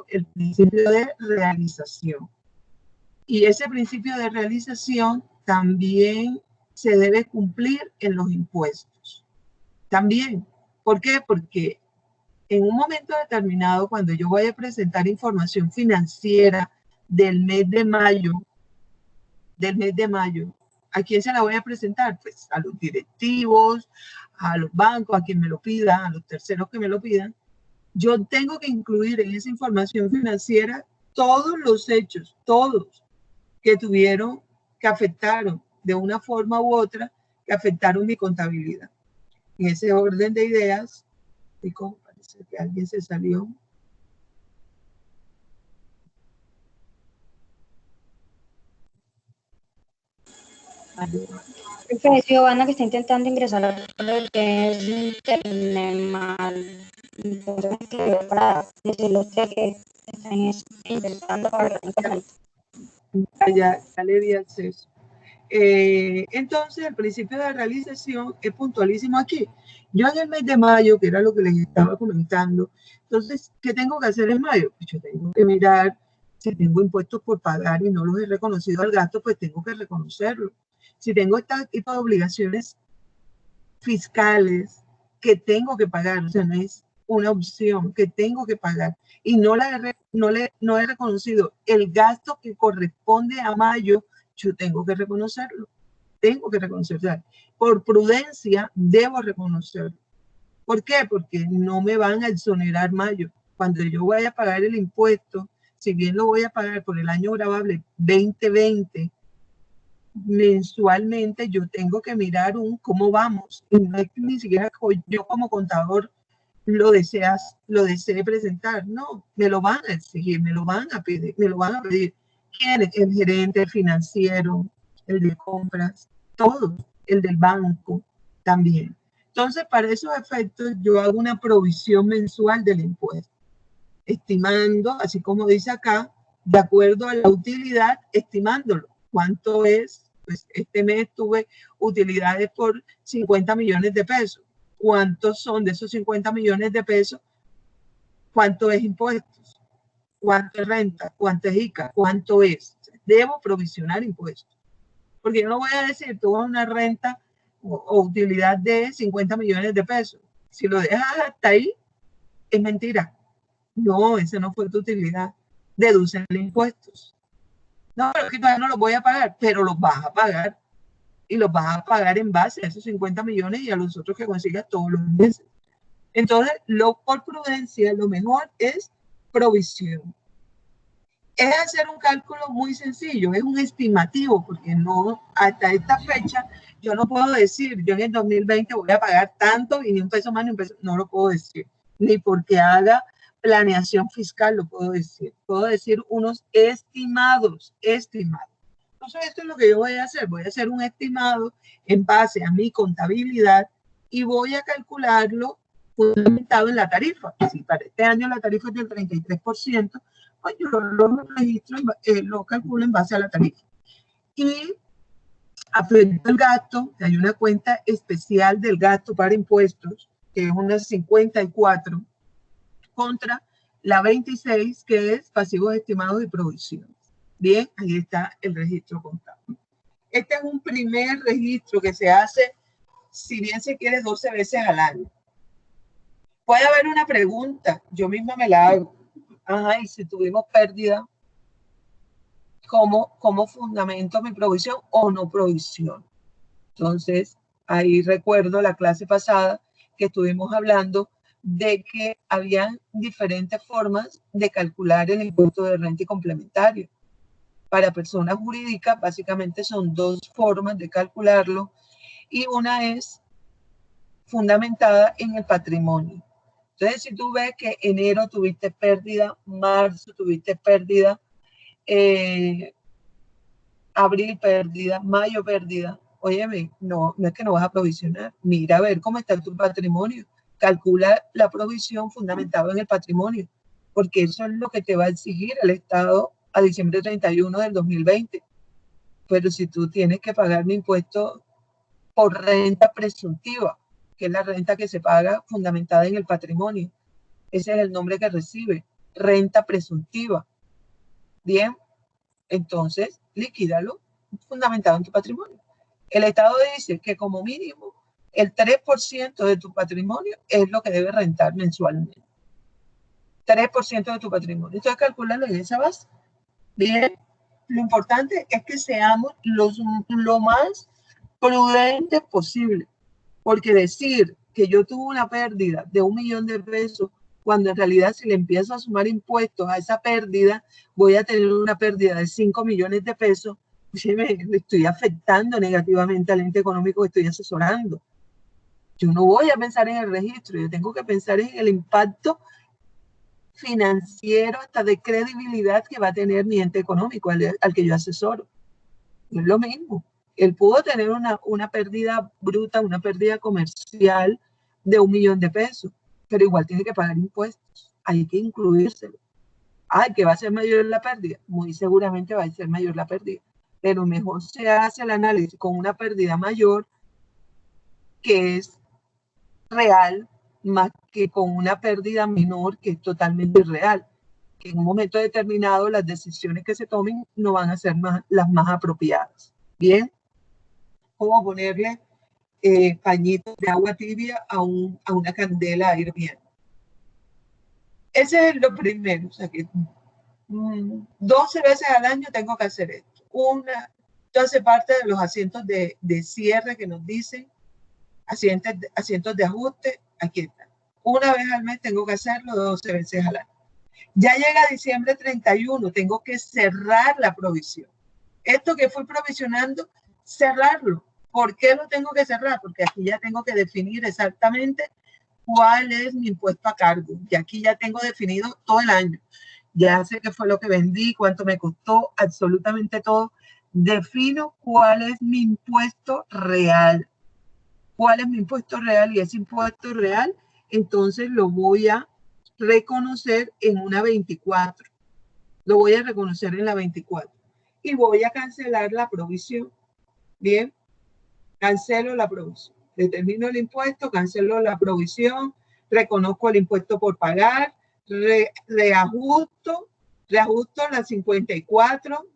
el principio de realización. Y ese principio de realización también se debe cumplir en los impuestos. También. ¿Por qué? Porque en un momento determinado, cuando yo voy a presentar información financiera del mes de mayo, ¿a quién se la voy a presentar? Pues a los directivos, a los bancos, a quien me lo pida, a los terceros que me lo pidan. Yo tengo que incluir en esa información financiera todos los hechos, todos, que afectaron de una forma u otra, que afectaron mi contabilidad. En ese orden de ideas, parece que alguien se salió. Profe, es Giovanna que está intentando ingresar a lo que es internet mal. Entonces, para decirle a usted que están intentando para ya le di acceso. Entonces, el principio de realización es puntualísimo aquí. Yo en el mes de mayo, que era lo que les estaba comentando, entonces, ¿qué tengo que hacer en mayo? Pues yo tengo que mirar si tengo impuestos por pagar y no los he reconocido al gasto, pues tengo que reconocerlo. Si tengo este tipo de obligaciones fiscales que tengo que pagar, o sea, no es una opción que tengo que pagar y no he reconocido el gasto que corresponde a mayo, yo tengo que reconocerlo. O sea, por prudencia debo reconocerlo. ¿Por qué? Porque no me van a exonerar mayo. Cuando yo voy a pagar el impuesto, si bien lo voy a pagar por el año gravable 2020, mensualmente yo tengo que mirar cómo vamos. Y no es que ni siquiera yo como contador lo desee presentar. No, me lo van a exigir, me lo van a pedir. ¿Quién? El gerente financiero, el de compras, todo, el del banco también. Entonces, para esos efectos, yo hago una provisión mensual del impuesto, estimando, así como dice acá, de acuerdo a la utilidad, estimándolo. ¿Cuánto es? Pues este mes tuve utilidades por 50 millones de pesos. ¿Cuántos son de esos 50 millones de pesos? ¿Cuánto es impuestos? ¿Cuánto es renta? ¿Cuánto es ICA? ¿Cuánto es? Debo provisionar impuestos. Porque yo no voy a decir, tuve una renta o utilidad de 50 millones de pesos. Si lo dejas hasta ahí, es mentira. No, esa no fue tu utilidad. Deducen los impuestos. No, pero es que todavía no los voy a pagar, pero los vas a pagar. Y los vas a pagar en base a esos 50 millones y a los otros que consigas todos los meses. Entonces, por prudencia, lo mejor es provisión. Es hacer un cálculo muy sencillo, es un estimativo, porque no, hasta esta fecha, yo no puedo decir, yo en el 2020 voy a pagar tanto y ni un peso más ni un peso, no lo puedo decir, ni porque haga planeación fiscal lo puedo decir. Puedo decir unos estimados. Entonces, esto es lo que yo voy a hacer un estimado en base a mi contabilidad y voy a calcularlo fundamentado en la tarifa. Si para este año la tarifa es del 33%, pues yo lo registro, lo calculo en base a la tarifa. Y afecto el gasto, hay una cuenta especial del gasto para impuestos, que es una 54, contra la 26, que es pasivos estimados y provisiones. Bien, ahí está el registro contable. Este es un primer registro que se hace, si bien se quiere, 12 veces al año. Puede haber una pregunta, yo misma me la hago. Ajá, y si tuvimos pérdida, ¿cómo fundamento mi provisión o no provisión? Entonces, ahí recuerdo la clase pasada que estuvimos hablando de que había diferentes formas de calcular el impuesto de renta y complementario. Para personas jurídicas, básicamente son dos formas de calcularlo, y una es fundamentada en el patrimonio. Entonces, si tú ves que enero tuviste pérdida, marzo tuviste pérdida, abril pérdida, mayo pérdida, óyeme, no es que no vas a provisionar. Mira a ver cómo está tu patrimonio. Calcula la provisión fundamentada en el patrimonio, porque eso es lo que te va a exigir el Estado a diciembre 31 del 2020. Pero si tú tienes que pagar mi impuesto por renta presuntiva, que es la renta que se paga fundamentada en el patrimonio, ese es el nombre que recibe, renta presuntiva. Bien, entonces liquídalo fundamentado en tu patrimonio. El Estado dice que como mínimo el 3% de tu patrimonio es lo que debe rentar mensualmente. 3% de tu patrimonio. Entonces calculalo en esa base. Bien, lo importante es que seamos lo más prudentes posible, porque decir que yo tuve una pérdida de 1 millón de pesos, cuando en realidad si le empiezo a sumar impuestos a esa pérdida, voy a tener una pérdida de 5 millones de pesos, me estoy afectando negativamente al ente económico que estoy asesorando. Yo no voy a pensar en el registro, yo tengo que pensar en el impacto financiero, hasta de credibilidad que va a tener mi ente económico al que yo asesoro. Es lo mismo. Él pudo tener una pérdida bruta, una pérdida comercial de 1 millón de pesos, pero igual tiene que pagar impuestos. Hay que incluírselo. Ay, ¿que va a ser mayor la pérdida? Muy seguramente va a ser mayor la pérdida, pero mejor se hace el análisis con una pérdida mayor que es real, más que con una pérdida menor que es totalmente irreal, que en un momento determinado las decisiones que se tomen no van a ser las más apropiadas. Bien, como ponerle pañitos de agua tibia a una candela hirviendo. Ese es lo primero, o sea que 12 veces al año tengo que hacer esto. Esto hace parte de los asientos de cierre que nos dicen, asientos de ajuste, aquí está. Una vez al mes tengo que hacerlo, 12 veces al año. Ya llega diciembre 31, tengo que cerrar la provisión. Esto que fui provisionando, cerrarlo. ¿Por qué lo tengo que cerrar? Porque aquí ya tengo que definir exactamente cuál es mi impuesto a cargo. Y aquí ya tengo definido todo el año. Ya sé qué fue lo que vendí, cuánto me costó, absolutamente todo. Defino cuál es mi impuesto real. ¿Cuál es mi impuesto real? Y ese impuesto real, entonces lo voy a reconocer en una 24. Lo voy a reconocer en la 24. Y voy a cancelar la provisión. Bien, cancelo la provisión. Determino el impuesto, cancelo la provisión, reconozco el impuesto por pagar, reajusto la 54,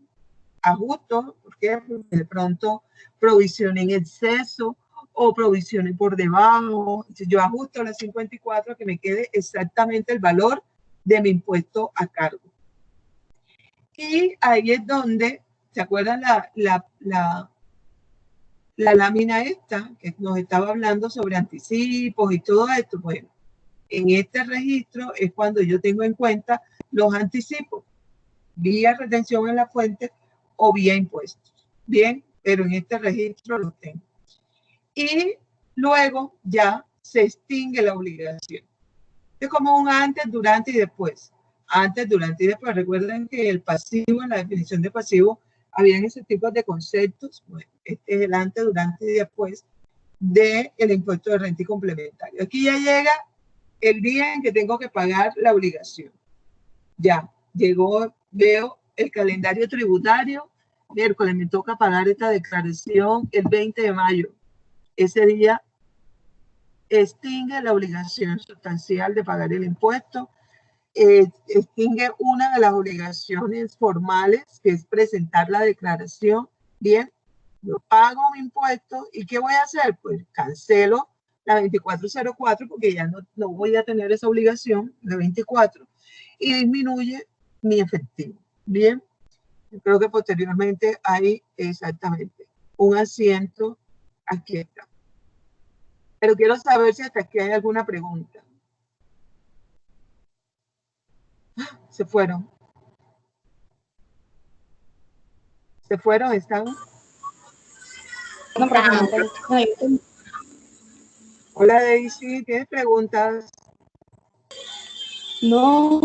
ajusto, porque de pronto provisión en exceso o provisiones por debajo. Yo ajusto la 54 que me quede exactamente el valor de mi impuesto a cargo. Y ahí es donde, ¿se acuerdan la lámina esta que nos estaba hablando sobre anticipos y todo esto? Bueno, en este registro es cuando yo tengo en cuenta los anticipos, vía retención en la fuente o vía impuestos. Bien, pero en este registro lo tengo. Y luego ya se extingue la obligación. Es como un antes, durante y después. Antes, durante y después. Recuerden que el pasivo, en la definición de pasivo, habían ese tipo de conceptos. Bueno, este es el antes, durante y después del impuesto de renta y complementario. Aquí ya llega el día en que tengo que pagar la obligación. Ya, llegó, veo el calendario tributario, miércoles me toca pagar esta declaración el 20 de mayo. Ese día extingue la obligación sustancial de pagar el impuesto, extingue una de las obligaciones formales, que es presentar la declaración. Bien, yo pago mi impuesto y ¿qué voy a hacer? Pues cancelo la 2404 porque ya no voy a tener esa obligación, la 24, y disminuye mi efectivo. Bien, yo creo que posteriormente hay exactamente un asiento. Aquí está. Pero quiero saber si hasta aquí hay alguna pregunta. Se fueron. ¿Se fueron? ¿Están? No, profe, no. Hola Daisy, ¿tienes preguntas? No.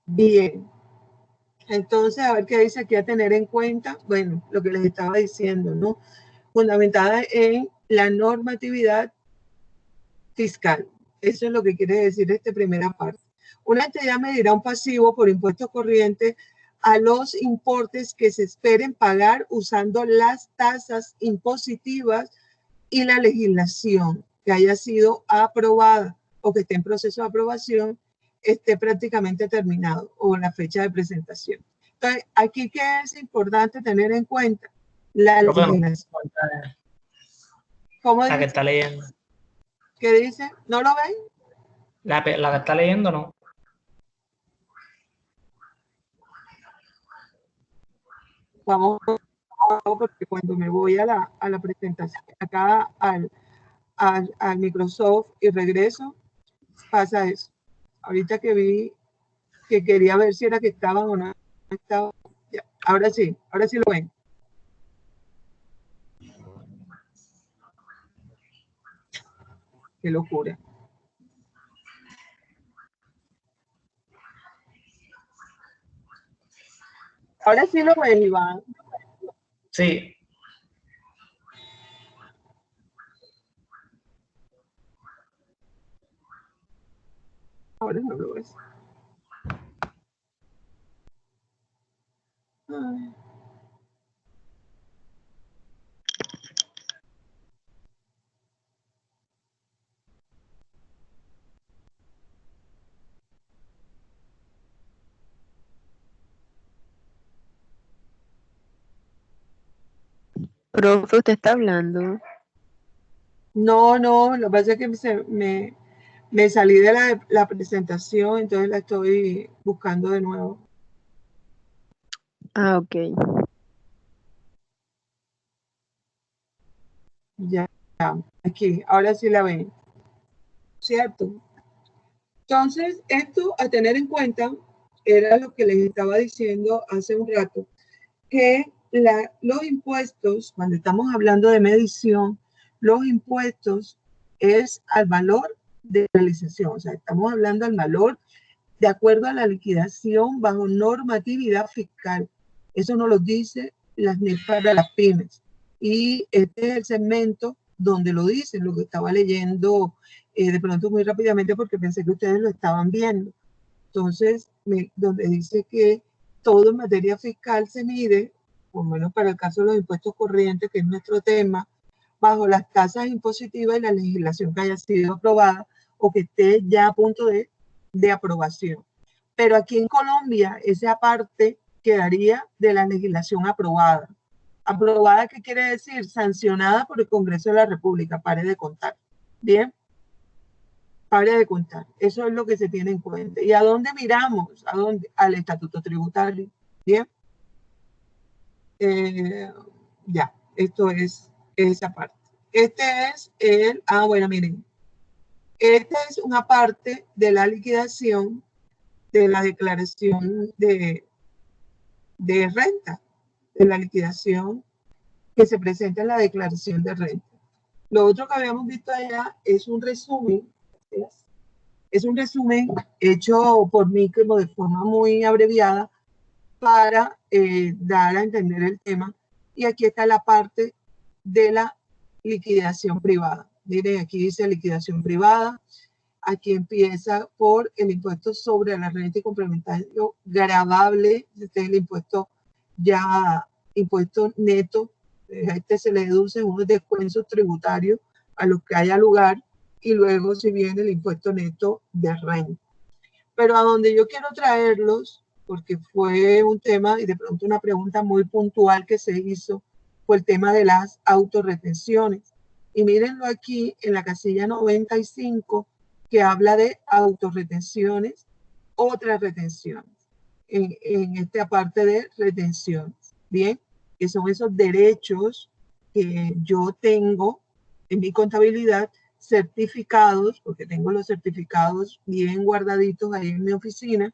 Bien. Entonces, a ver qué dice aquí a tener en cuenta. Bueno, lo que les estaba diciendo, ¿no? Fundamentada en la normatividad fiscal. Eso es lo que quiere decir esta primera parte. Una entidad medirá un pasivo por impuestos corrientes a los importes que se esperen pagar usando las tasas impositivas y la legislación que haya sido aprobada o que esté en proceso de aprobación, esté prácticamente terminado, o la fecha de presentación. Entonces, aquí ¿qué es importante tener en cuenta? La legislación. ¿Cómo la que dice? está leyendo. ¿Qué dice? ¿No lo ven? La que está leyendo, no. Vamos, porque cuando me voy a la presentación, acá al Microsoft y regreso, pasa eso. Ahorita que vi que quería ver si era que estaban o no estaban. Ya, ahora sí lo ven. Qué locura. Ahora sí lo ven, Iván. Sí. Ahora no lo ves. Ay. Profe, ¿usted está hablando? No, lo que pasa es que me salí de la presentación, entonces la estoy buscando de nuevo. Ah, ok. Ya, aquí, ahora sí la ven. ¿Cierto? Entonces, esto a tener en cuenta era lo que les estaba diciendo hace un rato, que los impuestos, cuando estamos hablando de medición, los impuestos es al valor de realización, o sea, estamos hablando del valor de acuerdo a la liquidación bajo normatividad fiscal. Eso nos lo dice las NIF para las pymes. Y este es el segmento donde lo dicen, lo que estaba leyendo de pronto muy rápidamente porque pensé que ustedes lo estaban viendo. Entonces, donde dice que todo en materia fiscal se mide, por lo menos para el caso de los impuestos corrientes, que es nuestro tema, bajo las tasas impositivas y la legislación que haya sido aprobada o que esté ya a punto de aprobación. Pero aquí en Colombia, esa parte quedaría de la legislación aprobada. ¿Aprobada qué quiere decir? Sancionada por el Congreso de la República, pare de contar. ¿Bien? Pare de contar. Eso es lo que se tiene en cuenta. ¿Y a dónde miramos? ¿A dónde? Al estatuto tributario. ¿Bien? Ya, esto es esa parte. Este es bueno, miren. Esta es una parte de la liquidación de la declaración de renta, de la liquidación que se presenta en la declaración de renta. Lo otro que habíamos visto allá es un resumen. Es un resumen hecho por mí como de forma muy abreviada para dar a entender el tema Y aquí está la parte de la liquidación privada. Miren, aquí dice liquidación privada. Aquí empieza por el impuesto sobre la renta y complementario gravable. Este es el impuesto ya, impuesto neto. A este se le deducen unos descuentos tributarios a los que haya lugar. Y luego si viene el impuesto neto de renta. Pero a donde yo quiero traerlos, porque fue un tema y de pronto una pregunta muy puntual que se hizo, fue el tema de las autorretenciones. Y mírenlo aquí en la casilla 95, que habla de autorretenciones, otras retenciones, en esta parte de retenciones, ¿bien? Que son esos derechos que yo tengo en mi contabilidad certificados, porque tengo los certificados bien guardaditos ahí en mi oficina,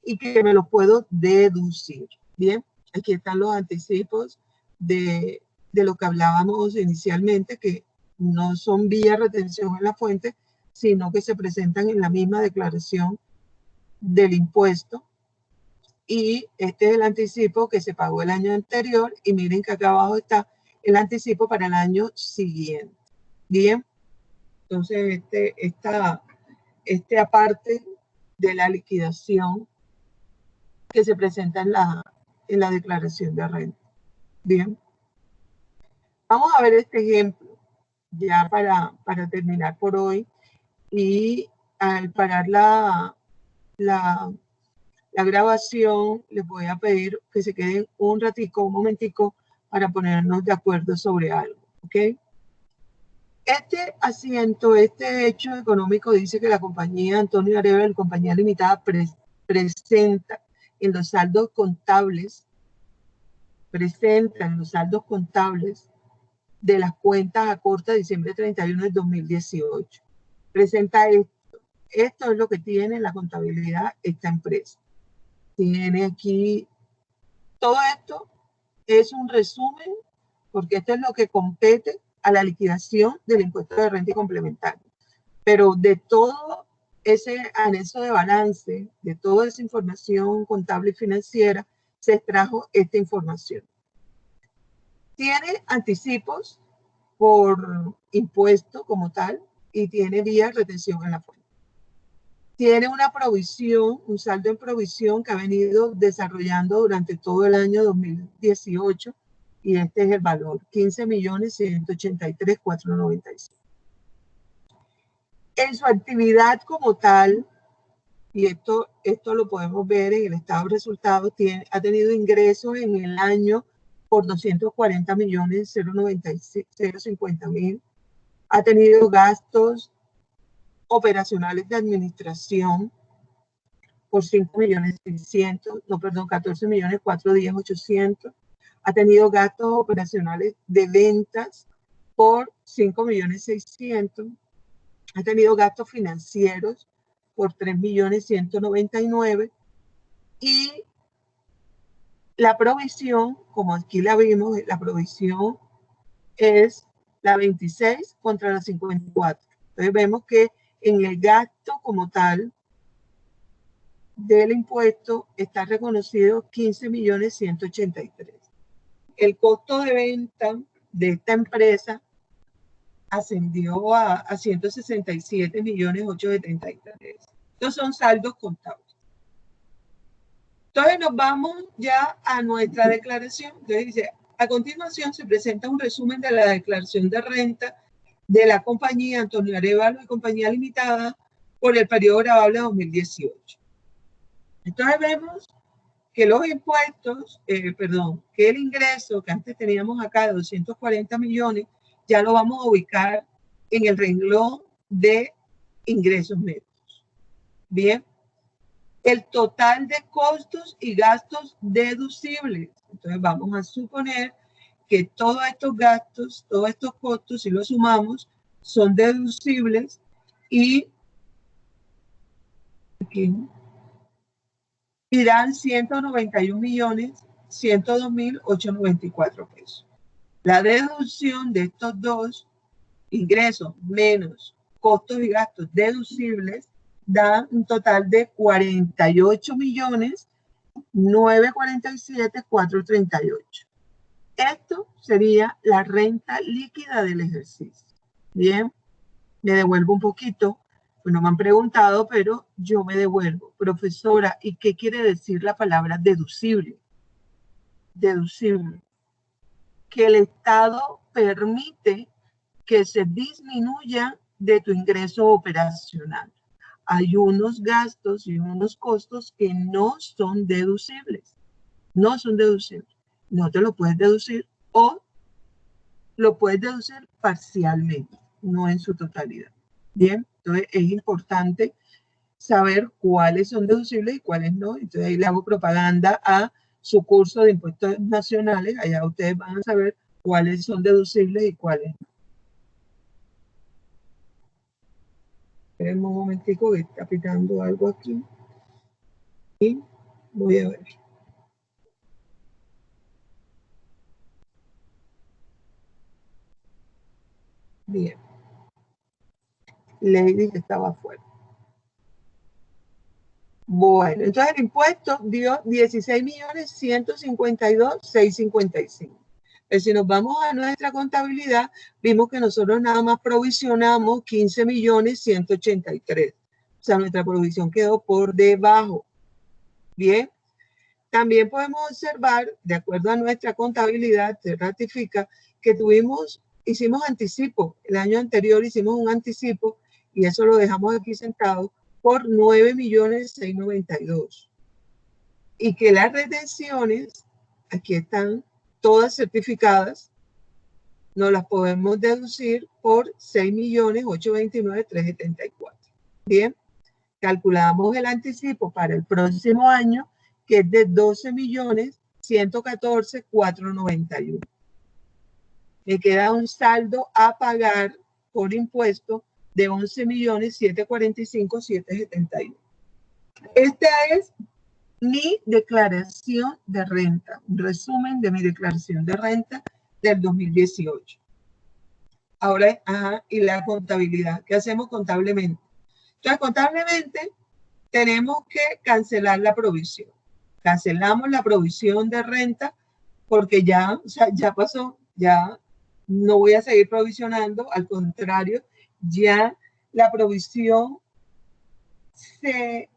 y que me los puedo deducir, ¿bien? Aquí están los anticipos de lo que hablábamos inicialmente, que no son vía retención en la fuente, sino que se presentan en la misma declaración del impuesto. Y este es el anticipo que se pagó el año anterior, y miren que acá abajo está el anticipo para el año siguiente. Bien, entonces este aparte de la liquidación que se presenta en la declaración de renta. Bien, vamos a ver este ejemplo ya para terminar por hoy, y al parar la grabación les voy a pedir que se queden un ratico, un momentico, para ponernos de acuerdo sobre algo, ¿ok? Este asiento, este hecho económico dice que la compañía Antonio Arevalo, compañía limitada, presenta en los saldos contables, de las cuentas a corta de diciembre 31 del 2018. Presenta esto. Esto es lo que tiene en la contabilidad esta empresa. Tiene aquí, todo esto es un resumen, porque esto es lo que compete a la liquidación del impuesto de renta y complementario. Pero de todo ese anexo de balance, de toda esa información contable y financiera, se extrajo esta información. Tiene anticipos por impuesto como tal, y tiene vía retención en la fuente. Tiene una provisión, un saldo en provisión que ha venido desarrollando durante todo el año 2018, y este es el valor, 15.183.496. En su actividad como tal, y esto lo podemos ver en el estado de resultados, ha tenido ingresos en el año por 240.050.000. Ha tenido gastos operacionales de administración por 14.410.800. Ha tenido gastos operacionales de ventas por 5.600.000. Ha tenido gastos financieros por 3.199.000. Y la provisión, como aquí la vimos, la provisión es la 26 contra la 54. Entonces vemos que en el gasto como tal del impuesto está reconocido 15.183.000. El costo de venta de esta empresa ascendió a 167.873.000. Estos son saldos contables. Entonces nos vamos ya a nuestra declaración. Entonces dice, a continuación se presenta un resumen de la declaración de renta de la compañía Antonio Arevalo y Compañía Limitada por el periodo gravable 2018. Entonces vemos que los impuestos, que el ingreso que antes teníamos acá de 240 millones, ya lo vamos a ubicar en el renglón de ingresos netos. Bien. El total de costos y gastos deducibles. Entonces vamos a suponer que todos estos gastos, todos estos costos, si los sumamos, son deducibles y dan 191.102.894 pesos. La deducción de estos dos ingresos menos costos y gastos deducibles da un total de 48.947.438. Esto sería la renta líquida del ejercicio. Bien, me devuelvo un poquito. Pues no me han preguntado, pero yo me devuelvo. Profesora, ¿y qué quiere decir la palabra deducible? Deducible. Que el Estado permite que se disminuya de tu ingreso operacional. Hay unos gastos y unos costos que no son deducibles. No son deducibles. No te lo puedes deducir o lo puedes deducir parcialmente, no en su totalidad. Bien, entonces es importante saber cuáles son deducibles y cuáles no. Entonces ahí le hago propaganda a su curso de impuestos nacionales. Allá ustedes van a saber cuáles son deducibles y cuáles no. Esperen un momentico que está pitando algo aquí. Y voy a ver. Bien. Lady que estaba afuera. Bueno, entonces el impuesto dio 16.152.655. Pero si nos vamos a nuestra contabilidad, vimos que nosotros nada más provisionamos 15.183.000. O sea, nuestra provisión quedó por debajo. Bien. También podemos observar, de acuerdo a nuestra contabilidad, se ratifica que hicimos anticipo. El año anterior hicimos un anticipo y eso lo dejamos aquí sentado por 9.692.000. Y que las retenciones, aquí están todas certificadas, nos las podemos deducir por 6.829.374. Bien, calculamos el anticipo para el próximo año, que es de 12.114.491. Me queda un saldo a pagar por impuesto de 11.745.771. Esta es mi declaración de renta, un resumen de mi declaración de renta del 2018. Ahora, y la contabilidad. ¿Qué hacemos contablemente? Entonces, contablemente tenemos que cancelar la provisión. Cancelamos la provisión de renta porque ya pasó, ya no voy a seguir provisionando, al contrario, ya la provisión se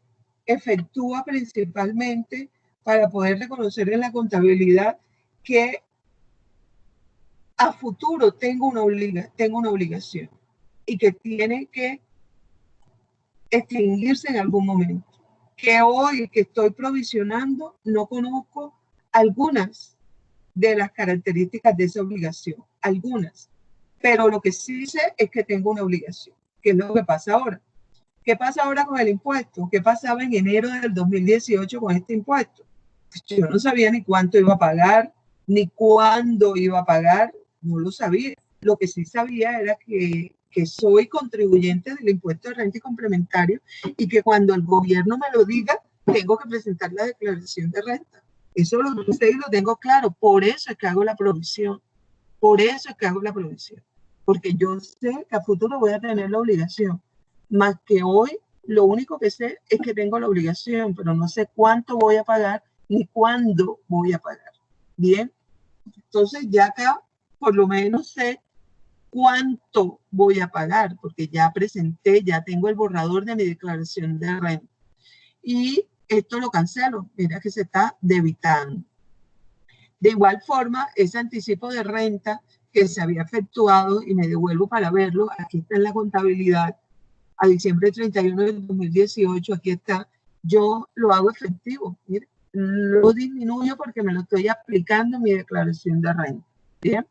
efectúa principalmente para poder reconocer en la contabilidad que a futuro tengo una obligación y que tiene que extinguirse en algún momento. Que hoy que estoy provisionando no conozco algunas de las características de esa obligación, algunas, pero lo que sí sé es que tengo una obligación, que es lo que pasa ahora. ¿Qué pasa ahora con el impuesto? ¿Qué pasaba en enero del 2018 con este impuesto? Pues yo no sabía ni cuánto iba a pagar, ni cuándo iba a pagar, no lo sabía. Lo que sí sabía era que soy contribuyente del impuesto de renta y complementario y que cuando el gobierno me lo diga, tengo que presentar la declaración de renta. Eso lo sé y lo tengo claro. Por eso es que hago la provisión. Por eso es que hago la provisión. Porque yo sé que a futuro voy a tener la obligación. Más que hoy, lo único que sé es que tengo la obligación, pero no sé cuánto voy a pagar ni cuándo voy a pagar. Bien. Entonces ya acá por lo menos sé cuánto voy a pagar, porque ya presenté, ya tengo el borrador de mi declaración de renta. Y esto lo cancelo, mira que se está debitando. De igual forma, ese anticipo de renta que se había efectuado, y me devuelvo para verlo, aquí está en la contabilidad, a diciembre 31 del 2018, aquí está, yo lo hago efectivo, mire, lo disminuyo porque me lo estoy aplicando en mi declaración de renta. Bien.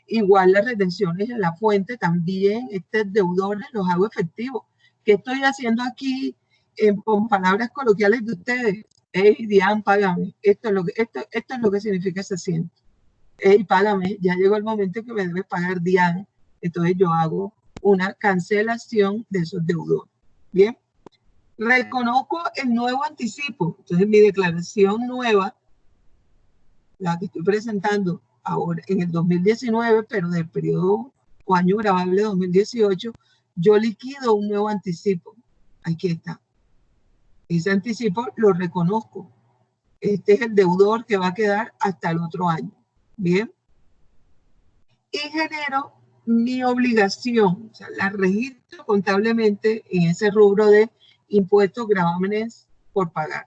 Igual las retenciones en la fuente también, estos deudores los hago efectivos. ¿Qué estoy haciendo aquí con palabras coloquiales de ustedes? Hey, Diane, págame. Esto es lo que significa ese asiento. Hey, págame. Ya llegó el momento que me debes pagar, Diane. Entonces yo hago una cancelación de esos deudores. Bien. Reconozco el nuevo anticipo. Entonces mi declaración nueva, la que estoy presentando ahora en el 2019, pero del periodo o año grabable 2018, yo liquido un nuevo anticipo. Aquí está. Ese anticipo lo reconozco. Este es el deudor que va a quedar hasta el otro año. Bien. y genero mi obligación, o sea, la registro contablemente en ese rubro de impuestos, gravámenes por pagar.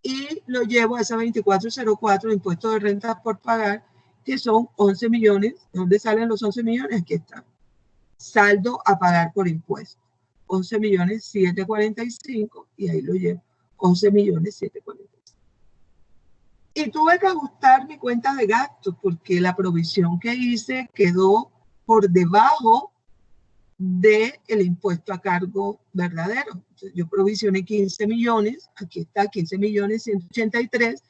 Y lo llevo a esa 2404, impuestos de renta por pagar, que son 11 millones. ¿De dónde salen los 11 millones? Aquí está. Saldo a pagar por impuestos. 11 millones 745 y ahí lo llevo. 11 millones 745. Y tuve que ajustar mi cuenta de gastos porque la provisión que hice quedó por debajo del impuesto a cargo verdadero. Entonces, yo provisioné 15 millones, aquí está 15 millones 183,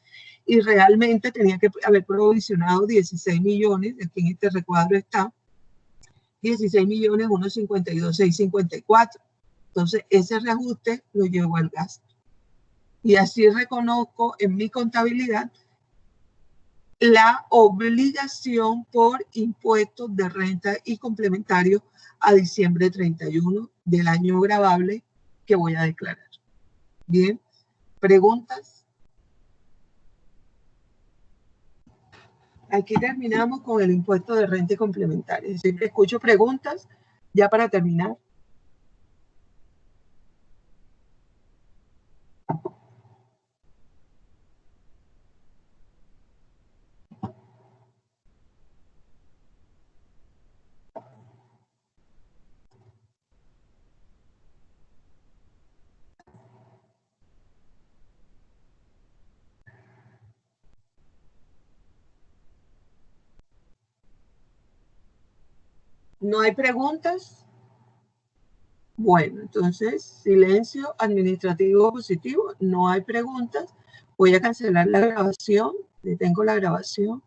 y realmente tenía que haber provisionado 16 millones, aquí en este recuadro está, 16 millones 152 654. Entonces, ese reajuste lo llevo al gasto. Y así reconozco en mi contabilidad la obligación por impuestos de renta y complementarios a diciembre 31 del año gravable que voy a declarar. Bien, ¿preguntas? Aquí terminamos con el impuesto de renta y complementarios. Siempre escucho preguntas ya para terminar. ¿No hay preguntas? Bueno, entonces, silencio administrativo positivo. No hay preguntas. Voy a cancelar la grabación. Detengo la grabación.